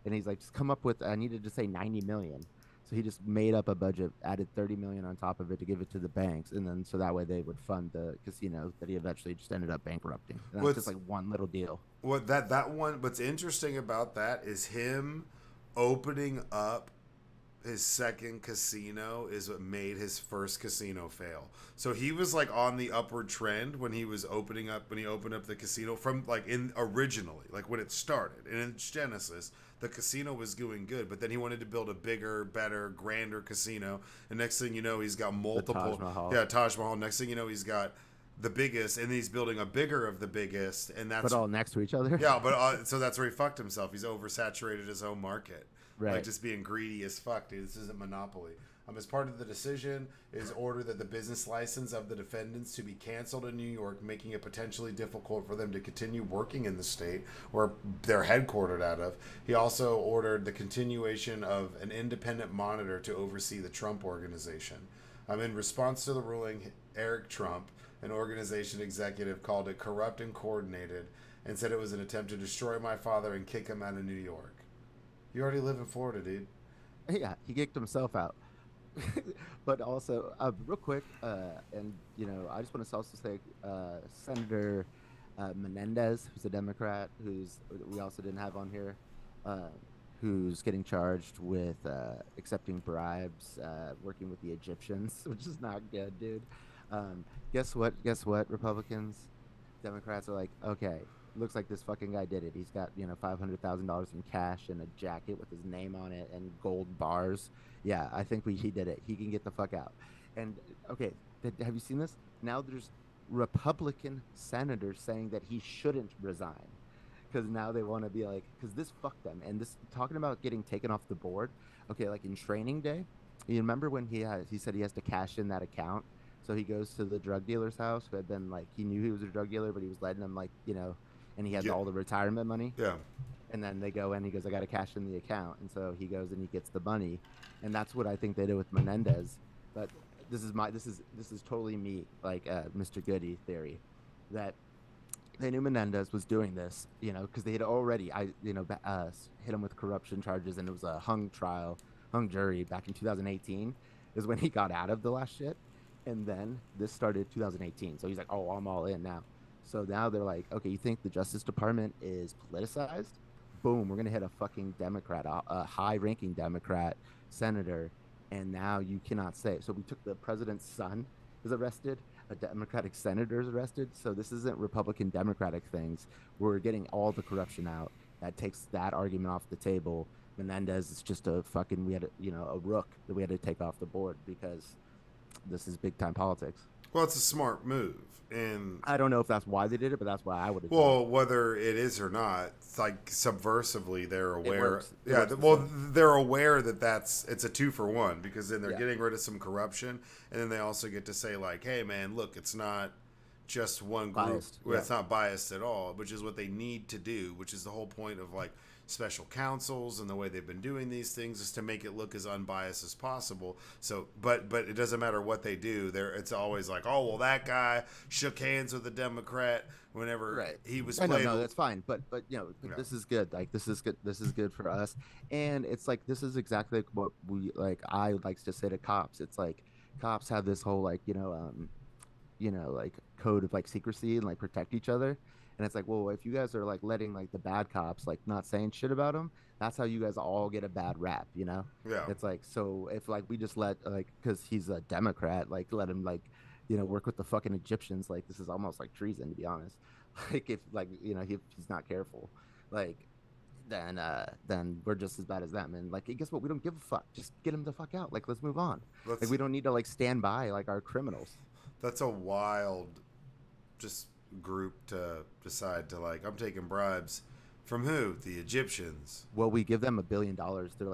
and he's like, just come up with. I needed to say 90 million. So he just made up a budget, added 30 million on top of it to give it to the banks, and then so that way they would fund the casinos that he eventually just ended up bankrupting. And that's just like one little deal. What's interesting about that is him opening up his second casino is what made his first casino fail. So he was like on the upward trend when he opened up the casino from like in originally, like when it started. And in Genesis, the casino was doing good, but then he wanted to build a bigger, better, grander casino. And next thing you know, he's got multiple Taj Mahal. Yeah, Taj Mahal. Next thing you know, he's got the biggest, and he's building a bigger of the biggest, and that's But all next to each other. yeah. But so that's where he fucked himself. He's oversaturated his own market, Right. Like just being greedy as fuck, dude. This isn't monopoly. As part of the decision is order that the business license of the defendants to be canceled in New York, making it potentially difficult for them to continue working in the state where they're headquartered out of. He also ordered the continuation of an independent monitor to oversee the Trump organization. In response to the ruling, Eric Trump, an organization executive, called it corrupt and coordinated and said it was an attempt to destroy my father and kick him out of New York. You already live in Florida, dude. Yeah, he kicked himself out. But also, real quick, and I just want to also say, Senator Menendez, who's a Democrat, we also didn't have on here, who's getting charged with accepting bribes, working with the Egyptians, which is not good, dude. Guess what? Republicans, Democrats are like, okay, looks like this fucking guy did it. He's got $500,000 in cash and a jacket with his name on it and gold bars. Yeah, I think he did it. He can get the fuck out. And okay, have you seen this? Now there's Republican senators saying that he shouldn't resign because now they want to be like, because this fucked them. And this talking about getting taken off the board. Okay, like in Training Day, you remember when he said he has to cash in that account. So he goes to the drug dealer's house who had been like, he knew he was a drug dealer, but he was letting him and he has Yeah. all the retirement money. Yeah. And then they go in, he goes, I got to cash in the account. And so he goes and he gets the money. And that's what I think they did with Menendez. But this is totally me, like Mr. Goody theory, that they knew Menendez was doing this, because they had already, hit him with corruption charges, and it was a hung jury back in 2018 is when he got out of the last shit. And then this started 2018. So he's like, oh, I'm all in now. So now they're like, okay, you think the Justice Department is politicized? Boom, we're going to hit a fucking Democrat, a high ranking Democrat senator. And now you cannot say. So we took the president's son is arrested, a Democratic senator is arrested. So this isn't Republican Democratic things. We're getting all the corruption out. That takes that argument off the table. Menendez is just a fucking, we had a rook that we had to take off the board because this is big time politics. Well, it's a smart move, and I don't know if that's why they did it, but that's why I would have done well, whether it is or not, it's like subversively, they're it. aware. Works. It Yeah, works well, they're aware that it's a 2-for-1 because then they're Yeah. getting rid of some corruption, and then they also get to say like, hey, man, look, it's not just one group. Biased, Well, yeah. it's not biased at all, which is what they need to do, which is the whole point of like special counsels and the way they've been doing these things is to make it look as unbiased as possible. So, but it doesn't matter what they do. It's always like, oh, well, that guy shook hands with a Democrat whenever Right. he was I know, playing. no, that's fine. But Yeah. this is good. Like this is good. This is good for us. And it's like this is exactly what we like. I like to say to cops. It's like cops have this whole like like code of like secrecy and like protect each other. And it's like, well, if you guys are like letting like the bad cops like not saying shit about them, that's how you guys all get a bad rap. Yeah. It's like, so if like we just let like because he's a Democrat, like let him like work with the fucking Egyptians, like this is almost like treason to be honest. Like if like if he's not careful, like then we're just as bad as them. And like guess what? We don't give a fuck. Just get him the fuck out. Like let's move on. Like we don't need to like stand by like our criminals. That's a wild just group to decide to like, I'm taking bribes from who? The Egyptians. Well, we give them $1 billion. They're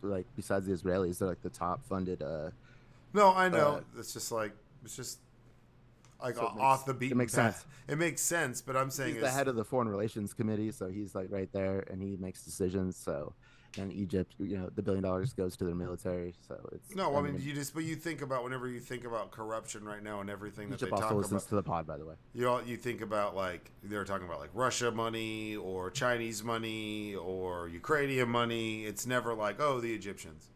like besides the Israelis, they're like the top funded. No, I know. It's just like So off the beaten it makes path. sense. It makes sense, but I'm saying He's the head of the Foreign Relations Committee, so he's like right there, and he makes decisions. So, and Egypt, the $1 billion goes to their military. So it's no. I mean, you think about whenever you think about corruption right now and everything that Egypt they talk also listens about. to the pod, by the way. You think about like they're talking about like Russia money or Chinese money or Ukrainian money. It's never like, oh, the Egyptians.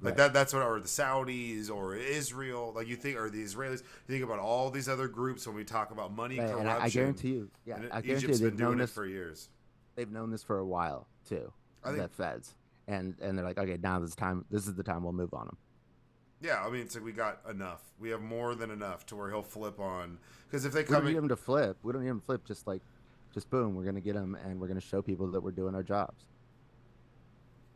Like Right. that's what, or the Saudis or Israel, like you think, or the Israelis. You think about all these other groups when we talk about money Right, corruption. and I guarantee you, I guarantee Egypt's they've been doing known it this for years. They've known this for a while too. I think- The feds, and they're like, okay, now this time, this is the time we'll move on them. Yeah, I mean, it's like we got enough. We have more than enough to where he'll flip on. Because if they We don't come need in, them to flip. We don't need them to flip. Just boom, we're gonna get them, and we're gonna show people that we're doing our jobs.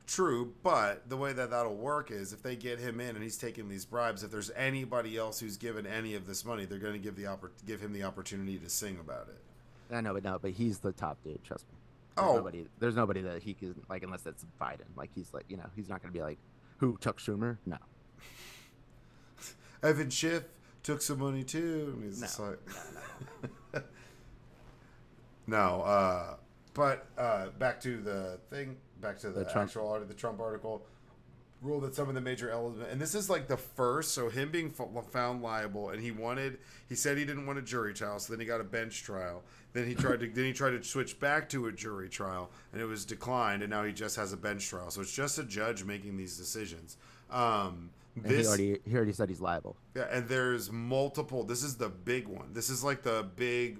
true, but the way that that'll work is if they get him in and he's taking these bribes, if there's anybody else who's given any of this money, they're going to give him the opportunity to sing about it. I know, but he's the top dude. Trust me. Oh. There's nobody that he can like unless it's Biden. Like he's like he's not gonna be like who Chuck Schumer. No. Evan Schiff took some money too, and he's just like, no. But back to the thing. Back to the Trump article. Rule that some of the major elements, and this is like the first, so him being found liable, and he said he didn't want a jury trial, so then he got a bench trial. Then he tried to switch back to a jury trial, and it was declined, and now he just has a bench trial. So it's just a judge making these decisions. And he already said he's liable. Yeah, and there's multiple. This is the big one. This is like the big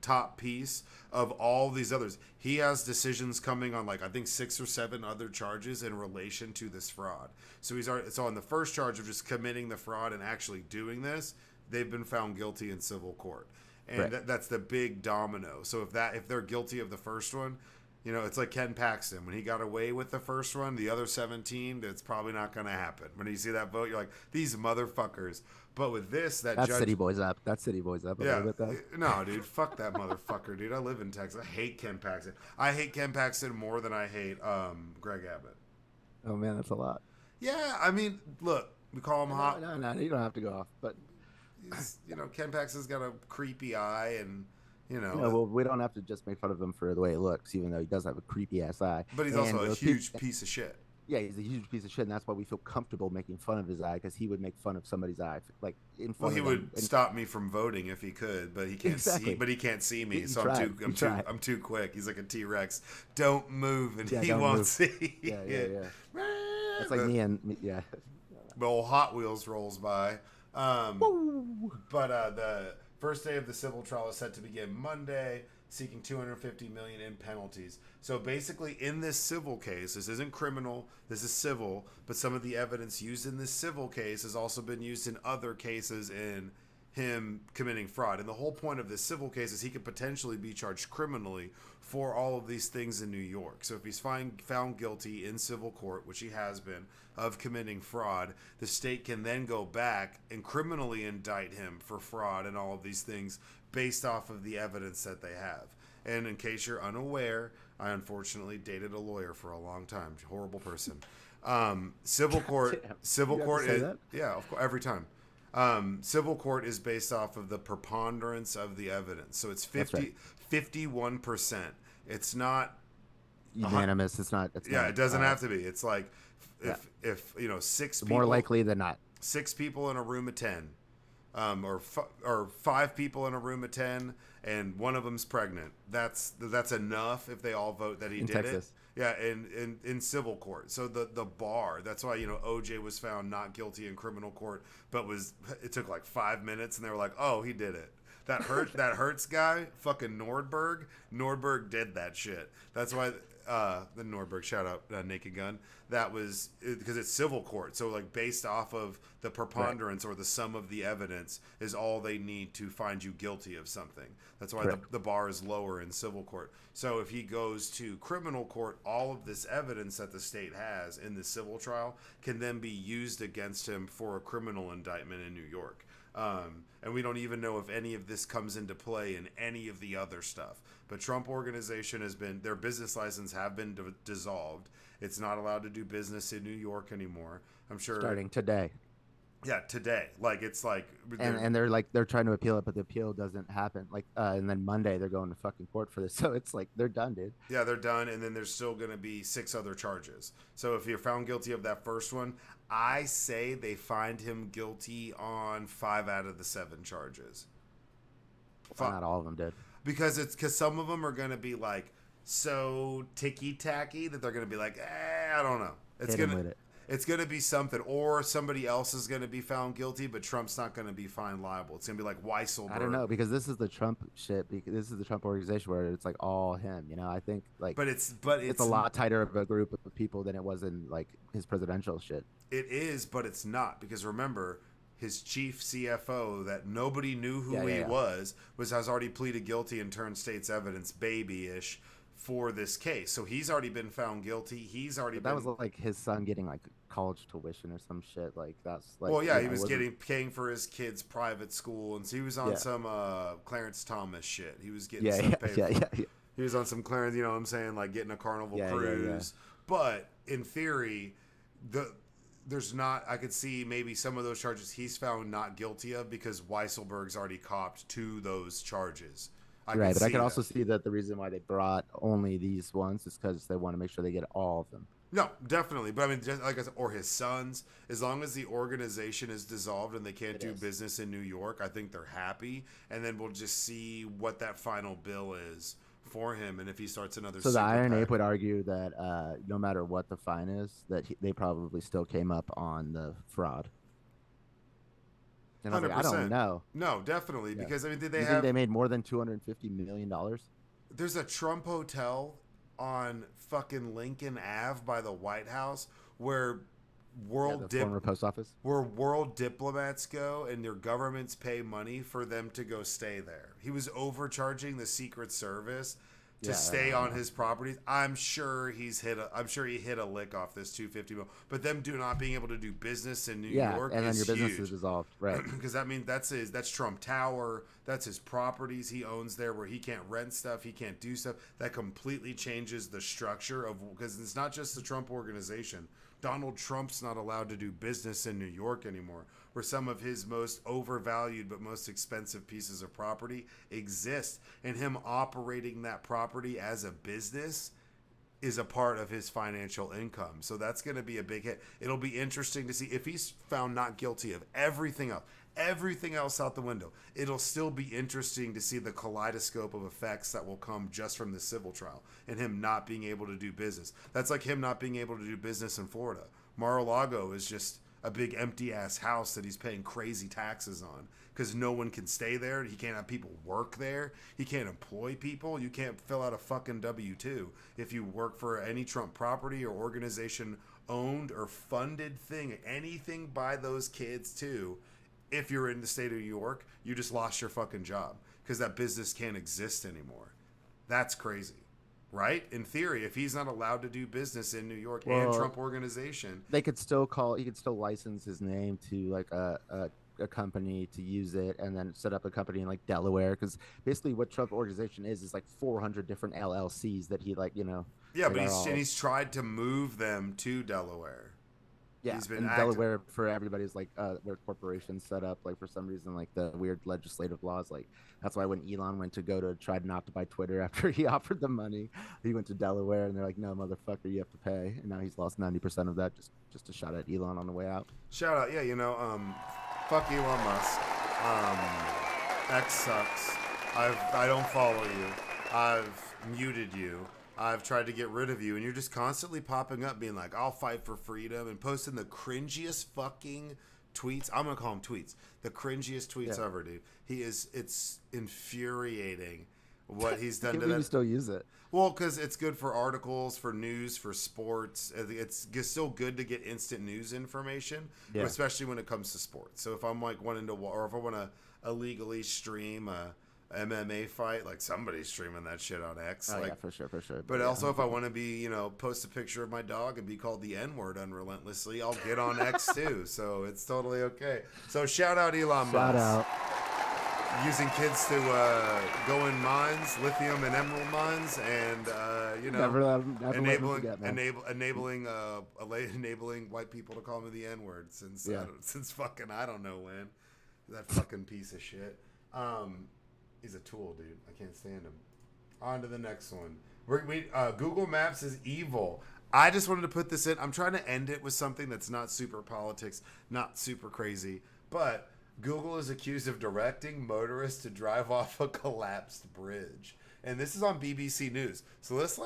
top piece of all these others. He has decisions coming on like I think 6 or 7 other charges in relation to this fraud. So it's on the first charge of just committing the fraud and actually doing this. They've been found guilty in civil court, and Right. that's the big domino. So if they're guilty of the first one, it's like Ken Paxton when he got away with the first one. The other 17, that's probably not going to happen. When you see that vote, you're like, these motherfuckers. But with this, That's judge, City Boys up. That's City Boys up. A yeah, little bit, though. no, dude, fuck that motherfucker, dude. I live in Texas. I hate Ken Paxton. I hate Ken Paxton more than I hate Greg Abbott. Oh man, that's a lot. Yeah, I mean, look, we call him hot. No, you don't have to go off. But Ken Paxton's got a creepy eye, and You You know, know, well, we don't have to just make fun of him for the way he looks, even though he does have a creepy ass eye. but he's And also a those people, huge piece of shit. yeah, he's a huge piece of shit, and that's why we feel comfortable making fun of his eye because he would make fun of somebody's eye, like in Well, front he of them. would And stop me from voting if he could, but he can't see. exactly, But he can't see me, he so tried. He tried. I'm too quick. He's like a T Rex. Don't move, and Yeah, he don't won't move. see Yeah, yeah, it. yeah. That's like yeah. The old Hot Wheels rolls by. Um, Woo! but the first day of the civil trial is set to begin Monday, seeking 250 million in penalties. So basically, in this civil case, this isn't criminal, this is civil. But some of the evidence used in this civil case has also been used in other cases in him committing fraud. And the whole point of this civil case is he could potentially be charged criminally for all of these things in New York. So if he's found guilty in civil court, which he has been, of committing fraud, the state can then go back and criminally indict him for fraud and all of these things based off of the evidence that they have. And in case you're unaware, I unfortunately dated a lawyer for a long time. Horrible person. Civil court, Damn. civil You have to court, say that? yeah, of course, every time. Civil court is based off of the preponderance of the evidence. So it's That's right. 51%. It's not Unanimous. It's not. It's yeah, not. it doesn't have to be. It's like Yeah. if you know More likely than not. 6 people in a room of 10, or 5 people in a room of 10, and one of them's pregnant. That's enough if they all vote that he In did Texas. it. Yeah, in civil court. So the bar. That's why OJ was found not guilty in criminal court, but it took like 5 minutes, and they were like, oh, he did it. That Hurts guy, fucking Nordberg. Nordberg did that shit. That's why the Nordberg, shout out Naked Gun. That was because it's civil court. So like based off of the preponderance or the sum of the evidence is all they need to find you guilty of something. That's why the bar is lower in civil court. So if he goes to criminal court, all of this evidence that the state has in the civil trial can then be used against him for a criminal indictment in New York. And we don't even know if any of this comes into play in any of the other stuff. But Trump Organization their business license have been dissolved. It's not allowed to do business in New York anymore. I'm sure Starting today. Yeah, today. Like it's like And they're trying to appeal it, but the appeal doesn't happen. Like and then Monday they're going to fucking court for this. So it's like they're done, dude. yeah, they're done, and then there's still going to be 6 other charges. So if you're found guilty of that first one, I say they find him guilty on 5 out of the 7 charges. Not all of them did. Because some of them are going to be like so ticky tacky that they're going to be like, I don't know. It's going to be something, or somebody else is going to be found guilty, but Trump's not going to be found liable. It's going to be like Weisselberg. I don't know, because this is the Trump shit. Because this is the Trump organization where it's like all him. I think like, but it's a lot tighter of a group of people than it was in like his presidential shit. It is, but it's not, because remember, his chief CFO that nobody knew who he was has already pleaded guilty and turned state's evidence babyish for this case. So he's already been found guilty. He's already that was like his son getting like college tuition or some shit. Like that's like, well, yeah, he was paying for his kid's private school, and so he was on some Clarence Thomas shit. He was getting He was on some Clarence, you know what I'm saying, like getting a Carnival cruise. But in theory, there's not. I could see maybe some of those charges he's found not guilty of because Weisselberg's already copped to those charges. Right, but I could also see that the reason why they brought only these ones is because they want to make sure they get all of them. No, definitely. But I mean, just like I said, or his sons, as long as the organization is dissolved and they can't do business in New York, I think they're happy. And then we'll just see what that final bill is for him, and if he starts another. So the Iron Ape would argue that no matter what the fine is, that they probably still came up on the fraud. And I was like, I don't know. No, definitely, because I mean, think they made more than $250 million? There's a Trump hotel on fucking Lincoln Ave by the White House where former post office, where world diplomats go and their governments pay money for them to go stay there. He was overcharging the Secret Service to stay on his properties. I'm sure he hit a lick off this 250 mil. But them not being able to do business in New York, and then your business huge. is dissolved, right? Because that means that's Trump Tower. That's his properties he owns there, where he can't rent stuff, he can't do stuff. That completely changes the structure of, because it's not just the Trump organization. Donald Trump's not allowed to do business in New York anymore, where some of his most overvalued but most expensive pieces of property exist, and him operating that property as a business is a part of his financial income. So that's going to be a big hit. It'll be interesting to see if he's found not guilty of everything else out the window. It'll still be interesting to see the kaleidoscope of effects that will come just from the civil trial and him not being able to do business. That's like him not being able to do business in Florida. Mar-a-Lago is just a big empty ass house that he's paying crazy taxes on because no one can stay there. He can't have people work there. He can't employ people. You can't fill out a fucking W-2 if you work for any Trump property or organization owned or funded thing, anything by those kids too. If you're in the state of New York, you just lost your fucking job because that business can't exist anymore. That's crazy. Right? In theory, if he's not allowed to do business in New York and Trump organization, they could still call. He could still license his name to like a company to use it, and then set up a company in like Delaware. Because basically, what Trump organization is like 400 different LLCs that he like yeah, like but all, he's tried to move them to Delaware. yeah, He's been and active. Delaware for everybody's like where corporations set up like for some reason like the weird legislative laws like that's why when Elon went to go to try not to buy Twitter after he offered the money, he went to Delaware and they're like, no motherfucker, you have to pay, and now he's lost 90% of that just a shot at Elon on the way out. Shout out, yeah, fuck Elon Musk. X sucks. I don't follow you. I've muted you. I've tried to get rid of you, and you're just constantly popping up being like, I'll fight for freedom, and posting the cringiest fucking tweets. I'm going to call them tweets. The cringiest tweets ever, dude. It's infuriating what he's done to We that. still use it. Well, because it's good for articles, for news, for sports. It's still good to get instant news information, especially when it comes to sports. So if I'm like wanting to, or if I want to illegally stream a MMA fight, like somebody's streaming that shit on X. Oh, like, yeah, for sure. But also, if I want to be, post a picture of my dog and be called the N-word unrelentlessly, I'll get on X too. So it's totally okay. So shout out Elon Musk. Shout out. Using kids to go in mines, lithium and emerald mines, and enabling white people to call me the N-word since fucking I don't know when. That fucking piece of shit. He's a tool, dude. I can't stand him. On to the next one. Google Maps is evil. I just wanted to put this in. I'm trying to end it with something that's not super politics, not super crazy, but Google is accused of directing motorists to drive off a collapsed bridge. And this is on BBC News. So this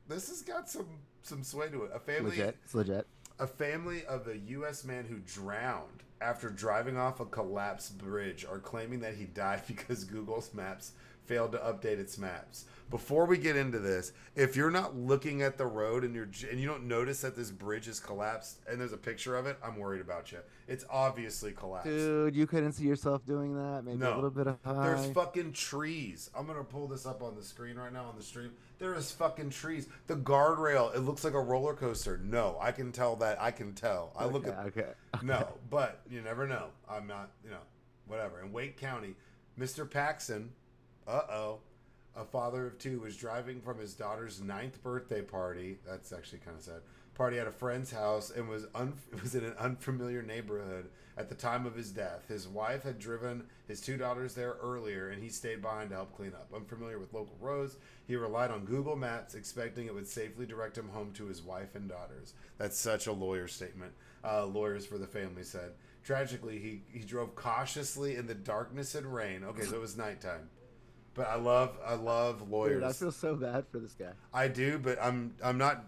has got some sway to it. It's legit. A family of a U.S. man who drowned after driving off a collapsed bridge are claiming that he died because Google Maps failed to update its maps. Before we get into this, if you're not looking at the road and you don't notice that this bridge is collapsed and there's a picture of it, I'm worried about you. It's obviously collapsed. Dude, you couldn't see yourself doing that? Maybe a little bit of high. There's fucking trees. I'm going to pull this up on the screen right now on the stream. There is fucking trees. The guardrail, it looks like a roller coaster. No, I can tell that. I can tell. Okay. No, but you never know. I'm not, whatever. In Wake County, Mr. Paxson, a father of two, was driving from his daughter's 9th birthday party. That's actually kind of sad. Party at a friend's house and was in an unfamiliar neighborhood at the time of his death. His wife had driven his 2 daughters there earlier, and he stayed behind to help clean up. Unfamiliar with local roads, he relied on Google Maps, expecting it would safely direct him home to his wife and daughters. That's such a lawyer statement. Lawyers for the family said. Tragically, he drove cautiously in the darkness and rain. Okay, so it was nighttime. But I love lawyers. Dude, I feel so bad for this guy. I do, but I'm not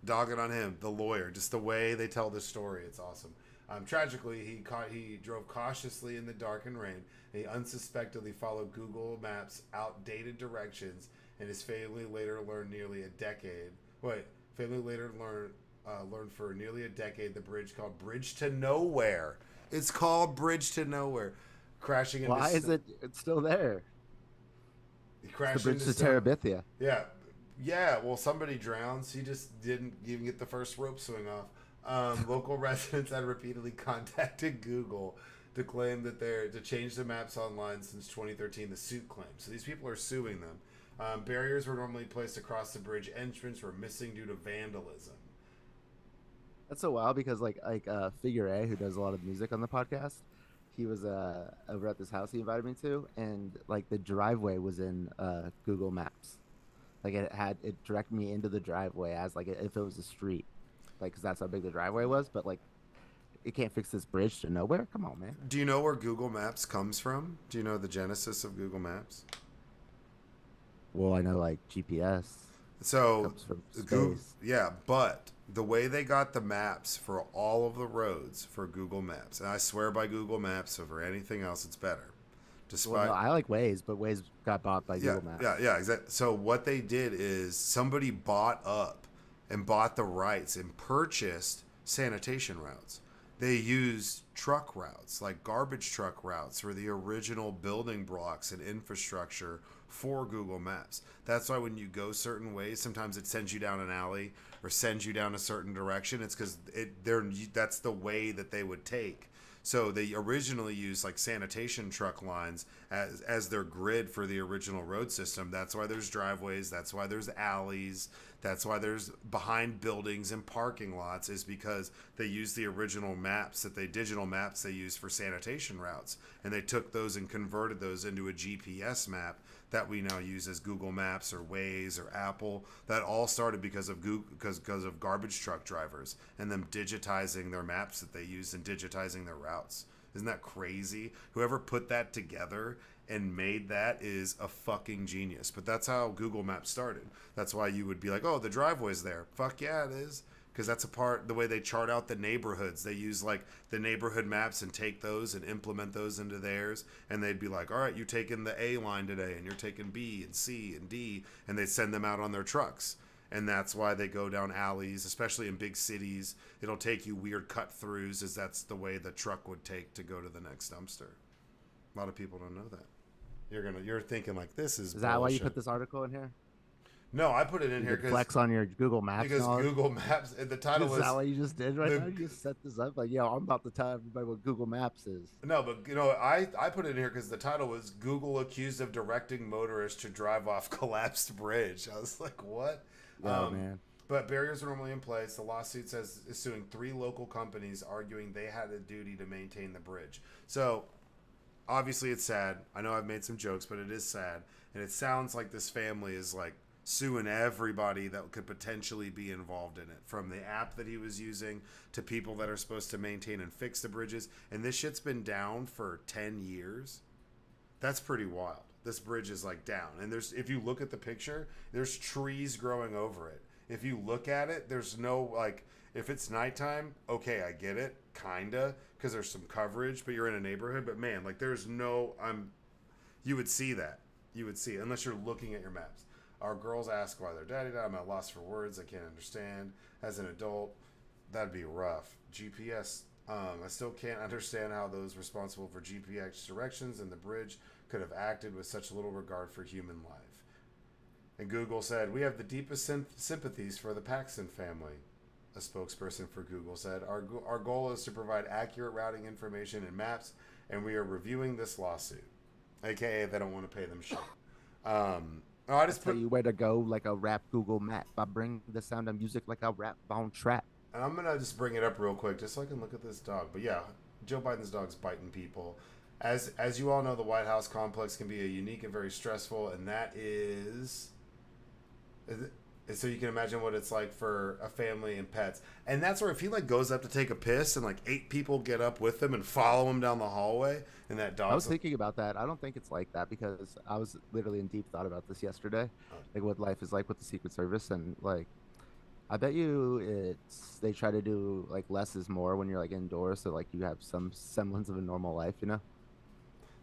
dogging on him, the lawyer, just the way they tell the story. It's awesome. Tragically, he drove cautiously in the dark and rain. He unsuspectedly followed Google Maps' outdated directions, and his family later learned learned for nearly a decade the bridge called Bridge to Nowhere. It's called Bridge to Nowhere. Crashing into. Why is it? It's still there. He crashed the bridge into to Terabithia. Yeah. Well, somebody drowns. He just didn't even get the first rope swing off. Local residents had repeatedly contacted Google to claim that to change the maps online since 2013. The suit claims. So these people are suing them. Barriers were normally placed across the bridge entrance were missing due to vandalism. That's so wild because Figure A, who does a lot of music on the podcast, he was over at this house he invited me to, and like the driveway was in Google Maps. Like it directed me into the driveway as like if it was a street, like because that's how big the driveway was. But like it can't fix this bridge to nowhere. Come on, man. Do you know where Google Maps comes from? Do you know the genesis of Google Maps? Well, I know like GPS So, comes from Google, space. yeah, but the way they got the maps for all of the roads for Google Maps, and I swear by Google Maps over anything else, it's better. Well, no, Despite, I like Waze, but Waze got bought by yeah, Google Maps. yeah, exactly. So what they did is somebody bought up and bought the rights and purchased sanitation routes. They used truck routes, like garbage truck routes, for the original building blocks and infrastructure for Google Maps. That's why when you go certain ways, sometimes it sends you down an alley or sends you down a certain direction. It's because that's the way that they would take. So they originally used like sanitation truck lines as their grid for the original road system. That's why there's driveways. That's why there's alleys. That's why there's behind buildings and parking lots, is because they used the original maps digital maps they used for sanitation routes. And they took those and converted those into a GPS map that we now use as Google Maps or Waze or Apple. That all started because of because of garbage truck drivers and them digitizing their maps that they used and digitizing their routes. Isn't that crazy? Whoever put that together and made that is a fucking genius. But that's how Google Maps started. That's why you would be like, oh, the driveway's there. Fuck yeah, it is. Because that's a part, the way they chart out the neighborhoods. They use like the neighborhood maps and take those and implement those into theirs. And they'd be like, all right, you're taking the A line today and you're taking B and C and D. And they send them out on their trucks. And that's why they go down alleys, especially in big cities. It'll take you weird cut throughs, as that's the way the truck would take to go to the next dumpster. A lot of people don't know that. You're thinking like, this is Is that why you bullshit. put this article in here? No, I put it in You here could flex on your Google Maps because knowledge? Google Maps. The title Is was that what you just did right now? You the just set this up like, yo, I'm about to tell everybody what Google Maps is. no, but I put it in here because the title was Google accused of directing motorists to drive off collapsed bridge. I was like, what? Yo, man. But barriers are normally in place. The lawsuit says is suing 3 local companies, arguing they had a duty to maintain the bridge. So obviously it's sad. I know I've made some jokes, but it is sad, and it sounds like this family is like suing everybody that could potentially be involved in it, from the app that he was using to people that are supposed to maintain and fix the bridges. And this shit's been down for 10 years. That's pretty wild. This bridge is like down, and there's, if you look at the picture, there's trees growing over it. If you look at it, there's no, like, if it's nighttime, okay, I get it, kinda, because there's some coverage, but you're in a neighborhood. But man, like, there's no, you would see that. You would see it, unless you're looking at your maps. Our girls ask why their daddy died. I'm at a loss for words. I can't understand. As an adult, that'd be rough. GPS, I still can't understand how those responsible for GPS directions and the bridge could have acted with such little regard for human life. And Google said, we have the deepest sympathies for the Paxton family. A spokesperson for Google said, our goal is to provide accurate routing information and maps, and we are reviewing this lawsuit. AKA, they don't want to pay them shit. I just Tell put, you where to go like a rap Google map. I bring the sound of music like a rap bone trap. and I'm gonna just bring it up real quick, just so I can look at this dog. But yeah, Joe Biden's dog's biting people. As you all know, the White House complex can be a unique and very stressful, and that is so you can imagine what it's like for a family and pets. And that's where if he like goes up to take a piss and like 8 people get up with him and follow him down the hallway, and that I was dog's thinking about that. I don't think it's like that because I was literally in deep thought about this yesterday, like what life is like with the Secret Service, and like I bet you it's they try to do like less is more when you're like indoors, so like you have some semblance of a normal life, you know?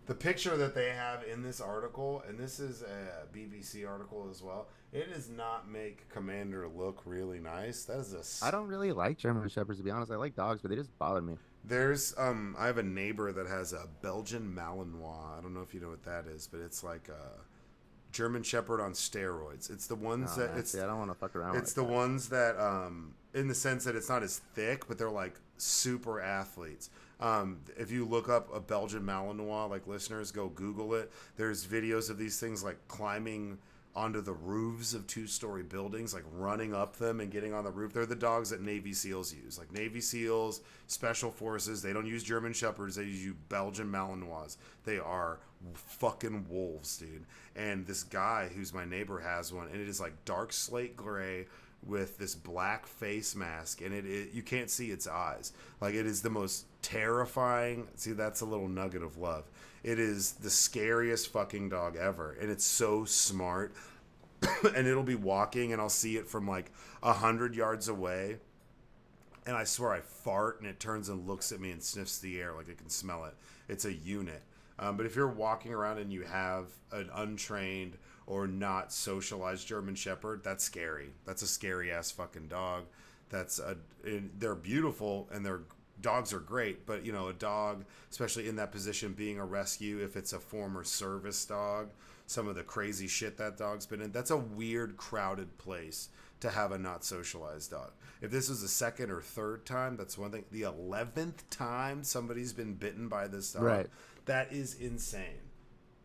the picture that they have in this article, and this is a BBC article as well. It does not make Commander look really nice. That is I don't really like German Shepherds to be honest. I like dogs, but they just bother me. there's I have a neighbor that has a Belgian Malinois. I don't know if you know what that is, but it's like a German Shepherd on steroids. It's the ones Oh that man, see, I don't want to fuck around it's like the that. ones that in the sense that it's not as thick, but they're like super athletes. If you look up a Belgian Malinois, like listeners, go Google it. There's videos of these things like climbing onto the roofs of 2-story buildings, like running up them and getting on the roof. They're the dogs that Navy SEALs use. Like Navy SEALs, Special Forces, they don't use German Shepherds, they use Belgian Malinois. They are fucking wolves, dude. And this guy who's my neighbor has one, and it is like dark slate gray with this black face mask, and it you can't see its eyes. Like, it is the most terrifying. See, that's a little nugget of love. It is the scariest fucking dog ever, and it's so smart. And it'll be walking, and I'll see it from like 100 yards away, and I swear I fart, and it turns and looks at me and sniffs the air like it can smell it. It's a unit. But if you're walking around and you have an untrained or not socialized German Shepherd, that's scary. That's a scary ass fucking dog. They're beautiful, and their dogs are great, but you know, a dog, especially in that position, being a rescue, if it's a former service dog, some of the crazy shit that dog's been in, that's a weird, crowded place to have a not socialized dog. If this was the second or third time, that's one thing. The 11th time somebody's been bitten by this dog, Right. That is insane.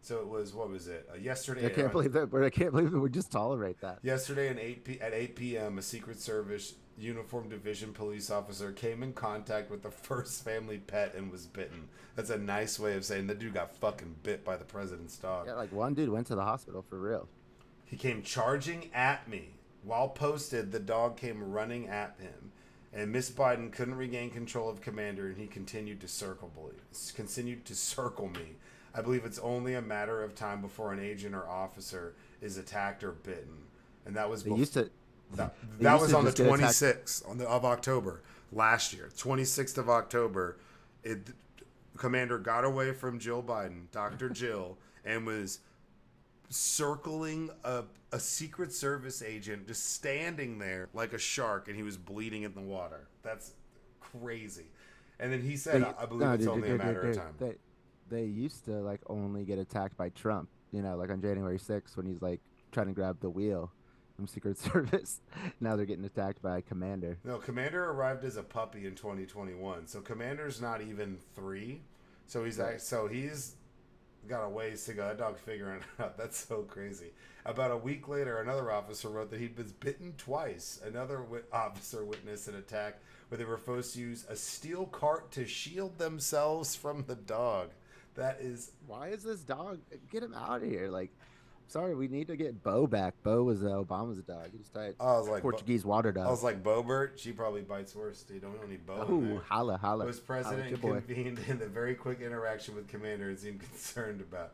So it was, what was it? Yesterday. I can't believe that. But I can't believe that we just tolerate that. Yesterday at 8 p.m., a Secret Service uniformed division police officer came in contact with the first family pet and was bitten. That's a nice way of saying the dude got fucking bit by the president's dog. Yeah, like one dude went to the hospital for real. He came charging at me. While posted, the dog came running at him, and Miss Biden couldn't regain control of Commander, and he continued to circle me. I believe it's only a matter of time before an agent or officer is attacked or bitten, and that was They used to. that They used was to on the just get attacked. 26th of October last year. 26th of October, Commander got away from Jill Biden, Dr. Jill, and was circling a Secret Service agent, just standing there like a shark, and he was bleeding in the water. That's crazy. And then he said, I believe it's only a matter of time. They used to like only get attacked by Trump, you know, like on January 6th when he's like trying to grab the wheel from Secret Service. Now they're getting attacked by Commander. No, Commander arrived as a puppy in 2021, so Commander's not even 3. So he's got a ways to go. That dog's figuring it out. That's so crazy. About a week later, another officer wrote that he'd been bitten twice. Another officer witnessed an attack where they were forced to use a steel cart to shield themselves from the dog. That is... Why is this dog? Get him out of here. Like, sorry, we need to get Bo back. Bo was Obama's dog. He was tight. I was like, Portuguese water dog. I was like, Bobert, she probably bites worse, dude. Don't need Bo. Oh, holla, holla. Was president convened in the very quick interaction with Commander and seemed concerned about.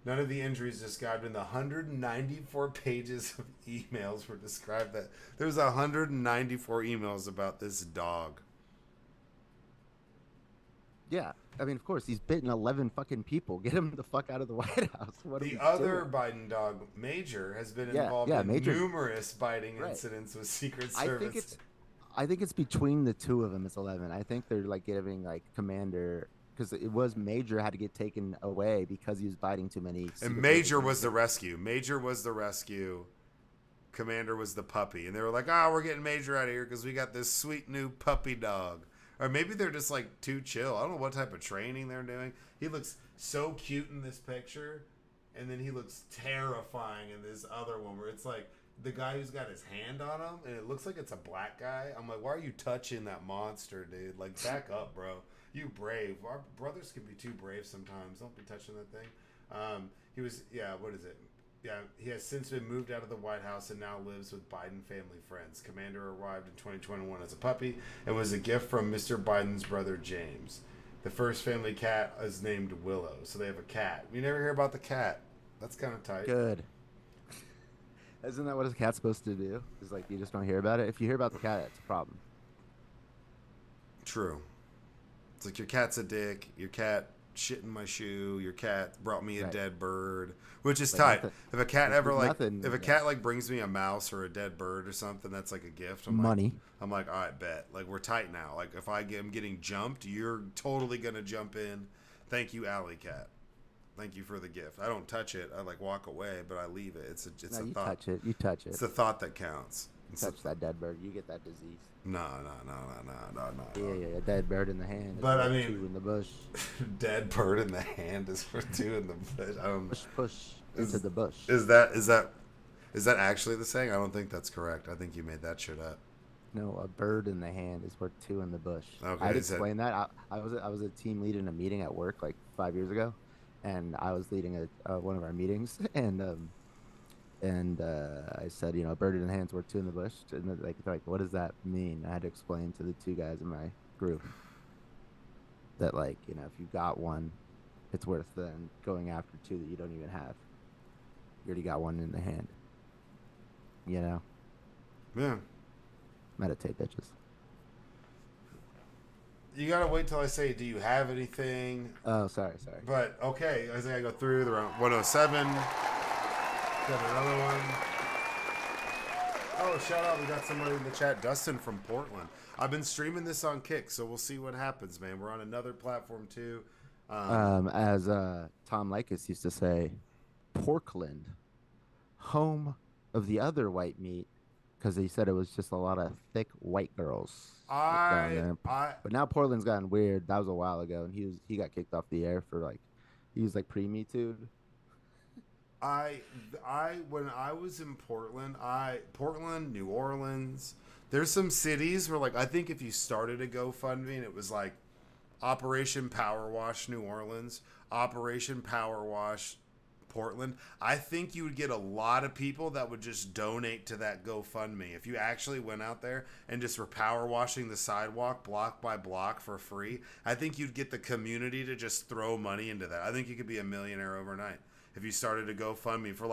None of the injuries described in the 194 pages of emails were described. That there was 194 emails about this dog. Yeah, I mean, of course, he's bitten 11 fucking people. Get him the fuck out of the White House. What The other Biden dog, Major, has been involved in numerous biting incidents with Secret Service. I think it's between the two of them. It's 11. I think they're like giving like Commander, because it was Major had to get taken away because he was biting too many. And Major was the rescue. Major was the rescue. Commander was the puppy, and they were like, we're getting Major out of here because we got this sweet new puppy dog. Or maybe they're just like too chill. I don't know what type of training they're doing. He looks so cute in this picture, and then he looks terrifying in this other one where it's like the guy who's got his hand on him, and it looks like it's a black guy. I'm like, why are you touching that monster, dude? Like, back up, bro. You brave. Our brothers can be too brave sometimes. Don't be touching that thing. What is it? Yeah, he has since been moved out of the White House and now lives with Biden family friends. Commander arrived in 2021 as a puppy and was a gift from Mr. Biden's brother, James. The first family cat is named Willow, so they have a cat. We never hear about the cat. That's kind of tight. Good. Isn't that what a cat's supposed to do? Is like you just don't hear about it? If you hear about the cat, it's a problem. True. It's like your cat's a dick, your cat shit in my shoe, your cat brought me a dead bird, which is tight. If a cat cat brings me a mouse or a dead bird or something, that's like a gift. Money. I'm like, all right, bet. Like, we're tight now. Like, if I'm getting jumped, you're totally gonna jump in. Thank you, Alley Cat. Thank you for the gift. I don't touch it. I like walk away, but I leave it. It's a thought. You touch it. It's the thought that counts. Touch that dead bird, you get that disease. No. Yeah, a dead bird in the hand. But I mean, two in the bush. Dead bird in the hand is for two in the bush. Push into the bush. Is that Is that actually the saying? I don't think that's correct. I think you made that shit up. No, a bird in the hand is worth two in the bush. Okay, I'd is that explain that. I was a team lead in a meeting at work like 5 years ago, and I was leading one of our meetings, and I said, a bird in the hand's worth two in the bush, and they're like, what does that mean? I had to explain to the two guys in my group that if you got one, it's worth then going after two that you don't even have. You already got one in the hand. You know, yeah? meditate, bitches. You gotta wait till I say, do you have anything? Oh, sorry, sorry. But okay, I think I go through the round 107. Got another one. Oh, shout out! We got somebody in the chat, Dustin from Portland. I've been streaming this on Kick, so we'll see what happens, man. We're on another platform too. As Tom Likas used to say, Portland, home of the other white meat, because he said it was just a lot of thick white girls down I there. I But now Portland's gotten weird. That was a while ago, and he got kicked off the air for he was like pre-Me Too. when I was in Portland, Portland, New Orleans. There's some cities where I think if you started a GoFundMe and it was like Operation Power Wash New Orleans, Operation Power Wash Portland, I think you would get a lot of people that would just donate to that GoFundMe. If you actually went out there and just were power washing the sidewalk block by block for free, I think you'd get the community to just throw money into that. I think you could be a millionaire overnight if you started a GoFundMe for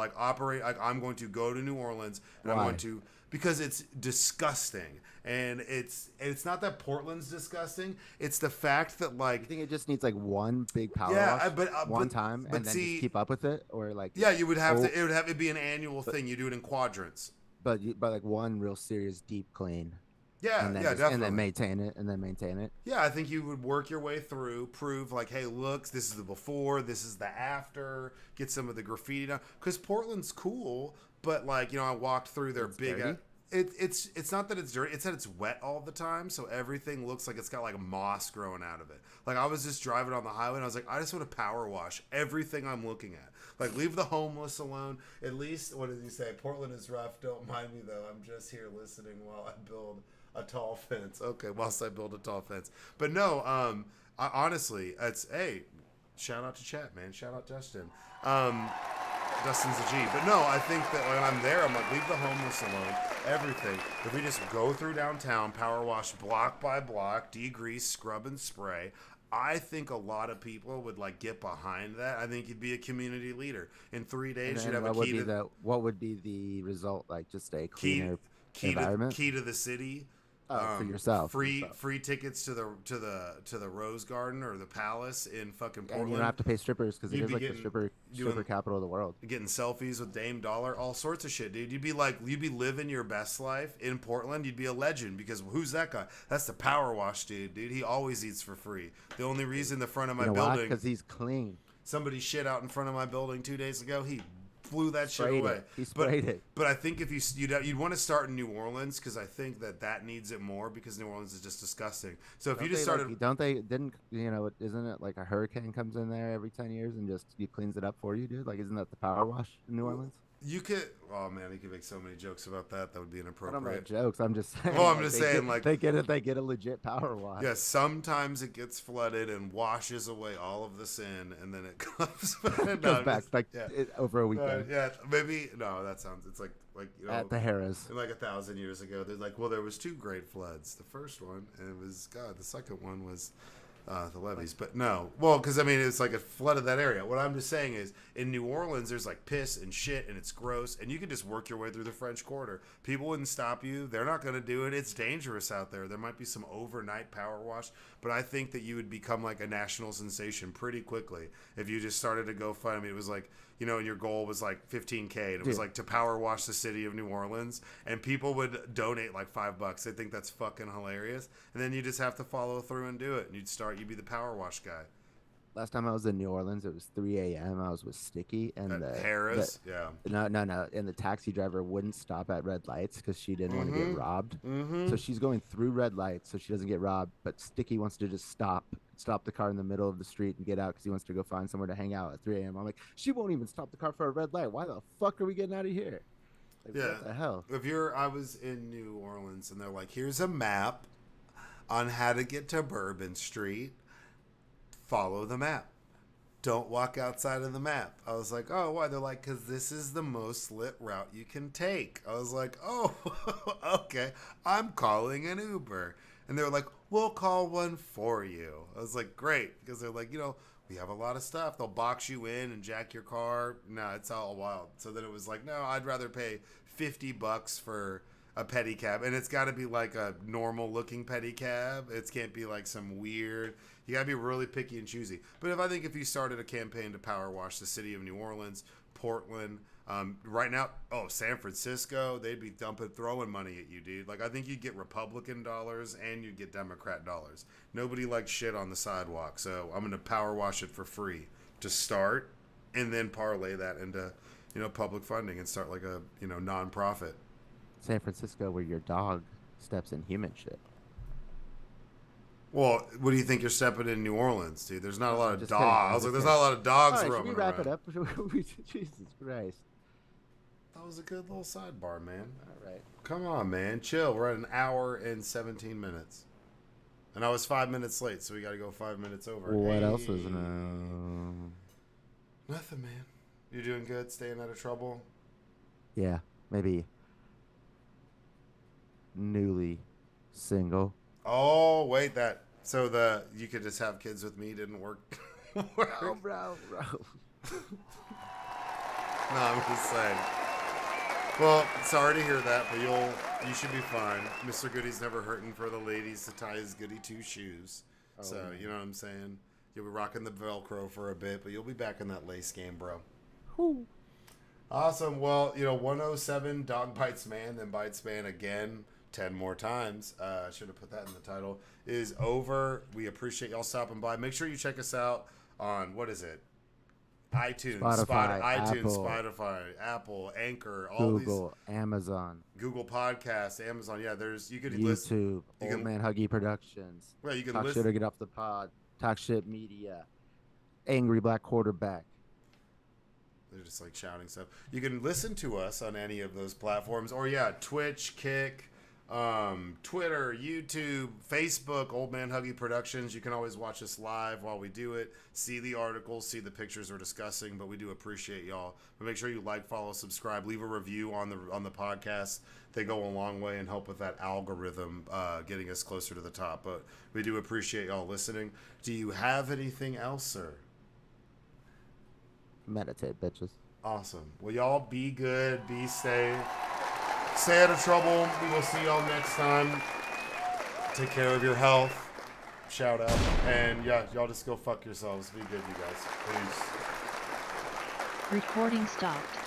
I'm going to go to New Orleans and Why? I'm going to, because it's disgusting. And it's not that Portland's disgusting. It's the fact that I think it just needs one big power yeah, wash but time, but and then see, just keep up with it, or yeah, you would have oh, to. It'd be an annual thing. You do it in quadrants. but one real serious deep clean, Yeah, and then yeah, and definitely. then maintain it, and then maintain it. Yeah, I think you would work your way through, prove hey, look, this is the before, this is the after. Get some of the graffiti down because Portland's cool, but I walked through their It's big. dirty? It's not that it's dirty. It's that it's wet all the time, so everything looks like it's got moss growing out of it. I was just driving on the highway, and I was like, I just want to power wash everything I'm looking at. Leave the homeless alone. At least, what did he say? Portland is rough. Don't mind me though. I'm just here listening while I build a tall fence. Okay, whilst I build a tall fence. But no, honestly, it's shout out to chat, man. Shout out Dustin. Dustin's a G. But no, I think that when I'm there, I'm like, leave the homeless alone. Everything. If we just go through downtown, power wash block by block, degrease, scrub, and spray, I think a lot of people would get behind that. I think you'd be a community leader. In 3 days, you'd have a key to what would be the result? Just a cleaner key environment. key to the city. For yourself. Free tickets to the Rose Garden or the Palace in fucking Portland. And you don't have to pay strippers because it You'd is be the stripper capital of the world. Getting selfies with Dame Dollar, all sorts of shit, dude. You'd be living your best life in Portland. You'd be a legend because who's that guy? That's the power wash dude. He always eats for free. The only reason the front of my building, because he's clean. Somebody shit out in front of my building 2 days ago. He flew that shit away. He sprayed it. But I think if you'd want to start in New Orleans because I think that needs it more because New Orleans is just disgusting. So if you just started, isn't it a hurricane comes in there every 10 years and just cleans it up for you, dude? Isn't that the power wash in New Orleans? You could, oh man, you could make so many jokes about that. That would be inappropriate. I don't make jokes. I'm just saying. Well, I'm just saying, they get it. They get a legit power wash. Yeah, sometimes it gets flooded and washes away all of the sin, and then it comes, back over a weekend. Yeah, maybe no. That sounds. It's at the Harrah's. 1,000 years ago. They're there was 2 great floods. The first one, and it was God. The second one was. The levees, but no. Well, because it's a flood of that area. What I'm just saying is, in New Orleans, there's piss and shit, and it's gross, and you can just work your way through the French Quarter. People wouldn't stop you. They're not going to do it. It's dangerous out there. There might be some overnight power wash, but I think that you would become a national sensation pretty quickly if you just started to GoFundMe. It was and your goal was 15K, and it was to power wash the city of New Orleans, and people would donate $5. They think that's fucking hilarious, and then you just have to follow through and do it, and you'd be the power wash guy. Last time I was in New Orleans, it was 3 a.m. I was with Sticky and Harris. Yeah. No. And the taxi driver wouldn't stop at red lights because she didn't want to get robbed. Mm-hmm. So she's going through red lights so she doesn't get robbed. But Sticky wants to just stop the car in the middle of the street and get out because he wants to go find somewhere to hang out at 3 a.m. I'm like, she won't even stop the car for a red light. Why the fuck are we getting out of here? Like, Yeah. what the hell? I was in New Orleans and they're like, here's a map on how to get to Bourbon Street. Follow the map. Don't walk outside of the map. I was like, oh, why? They're like, because this is the most lit route you can take. I was like, oh, okay. I'm calling an Uber. And they were like, we'll call one for you. I was like, great. Because they're like, we have a lot of stuff. They'll box you in and jack your car. No, it's all wild. So then it was like, no, I'd rather pay $50 for a pedicab. And it's got to be like a normal looking pedicab. It can't be like some weird. You got to be really picky and choosy. But if you started a campaign to power wash the city of New Orleans, Portland, right now, San Francisco, they'd be throwing money at you, dude. Like, I think you'd get Republican dollars and you'd get Democrat dollars. Nobody likes shit on the sidewalk, so I'm going to power wash it for free to start, and then parlay that into, public funding and start like a, nonprofit. San Francisco, where your dog steps in human shit. Well, what do you think you're stepping in New Orleans, dude? There's not a lot of Just dogs. kidding. I was like, there's not a lot of dogs All right, should roaming we wrap around. it up? Jesus Christ. That was a good little sidebar, man. All right. Come on, man. Chill. We're at an hour and 17 minutes. And I was 5 minutes late, so we got to go 5 minutes over. What Hey. else is new? Nothing, man. You doing good? Staying out of trouble? Yeah, maybe newly single. Oh, wait, so you could just have kids with me didn't work. Bro. No, I'm just saying. Well, sorry to hear that, but you should be fine. Mr. Goody's never hurting for the ladies to tie his Goody two shoes. So, you know what I'm saying? You'll be rocking the Velcro for a bit, but you'll be back in that lace game, bro. Whew. Awesome. Well, 107 Dog Bites Man, then Bites Man again 10 more times. Should have put that in the title. Is over. We appreciate y'all stopping by. Make sure you check us out on, what is it? iTunes, Spotify, Apple, Anchor, all Google, Amazon, Google Podcasts, Amazon. Yeah, you could YouTube, listen. Old Man Huggie Productions. Well, you can Talk listen. Shit or Get Off the Pod. Talk Shit Media. Angry Black Quarterback. They're just like shouting stuff. You can listen to us on any of those platforms, or Twitch, Kick, Twitter, YouTube, Facebook, Old Man Huggie Productions. You can always watch us live while we do it. See the articles, see the pictures we're discussing. But we do appreciate y'all. But make sure you like, follow, subscribe, leave a review on the podcast. They go a long way and help with that algorithm, getting us closer to the top. But we do appreciate y'all listening. Do you have anything else, sir? Meditate, bitches. Awesome. Well, y'all be good, stay out of trouble. We will see y'all next time. Take care of your health. Shout out. And y'all just go fuck yourselves. Be good, you guys. Peace. Recording stopped.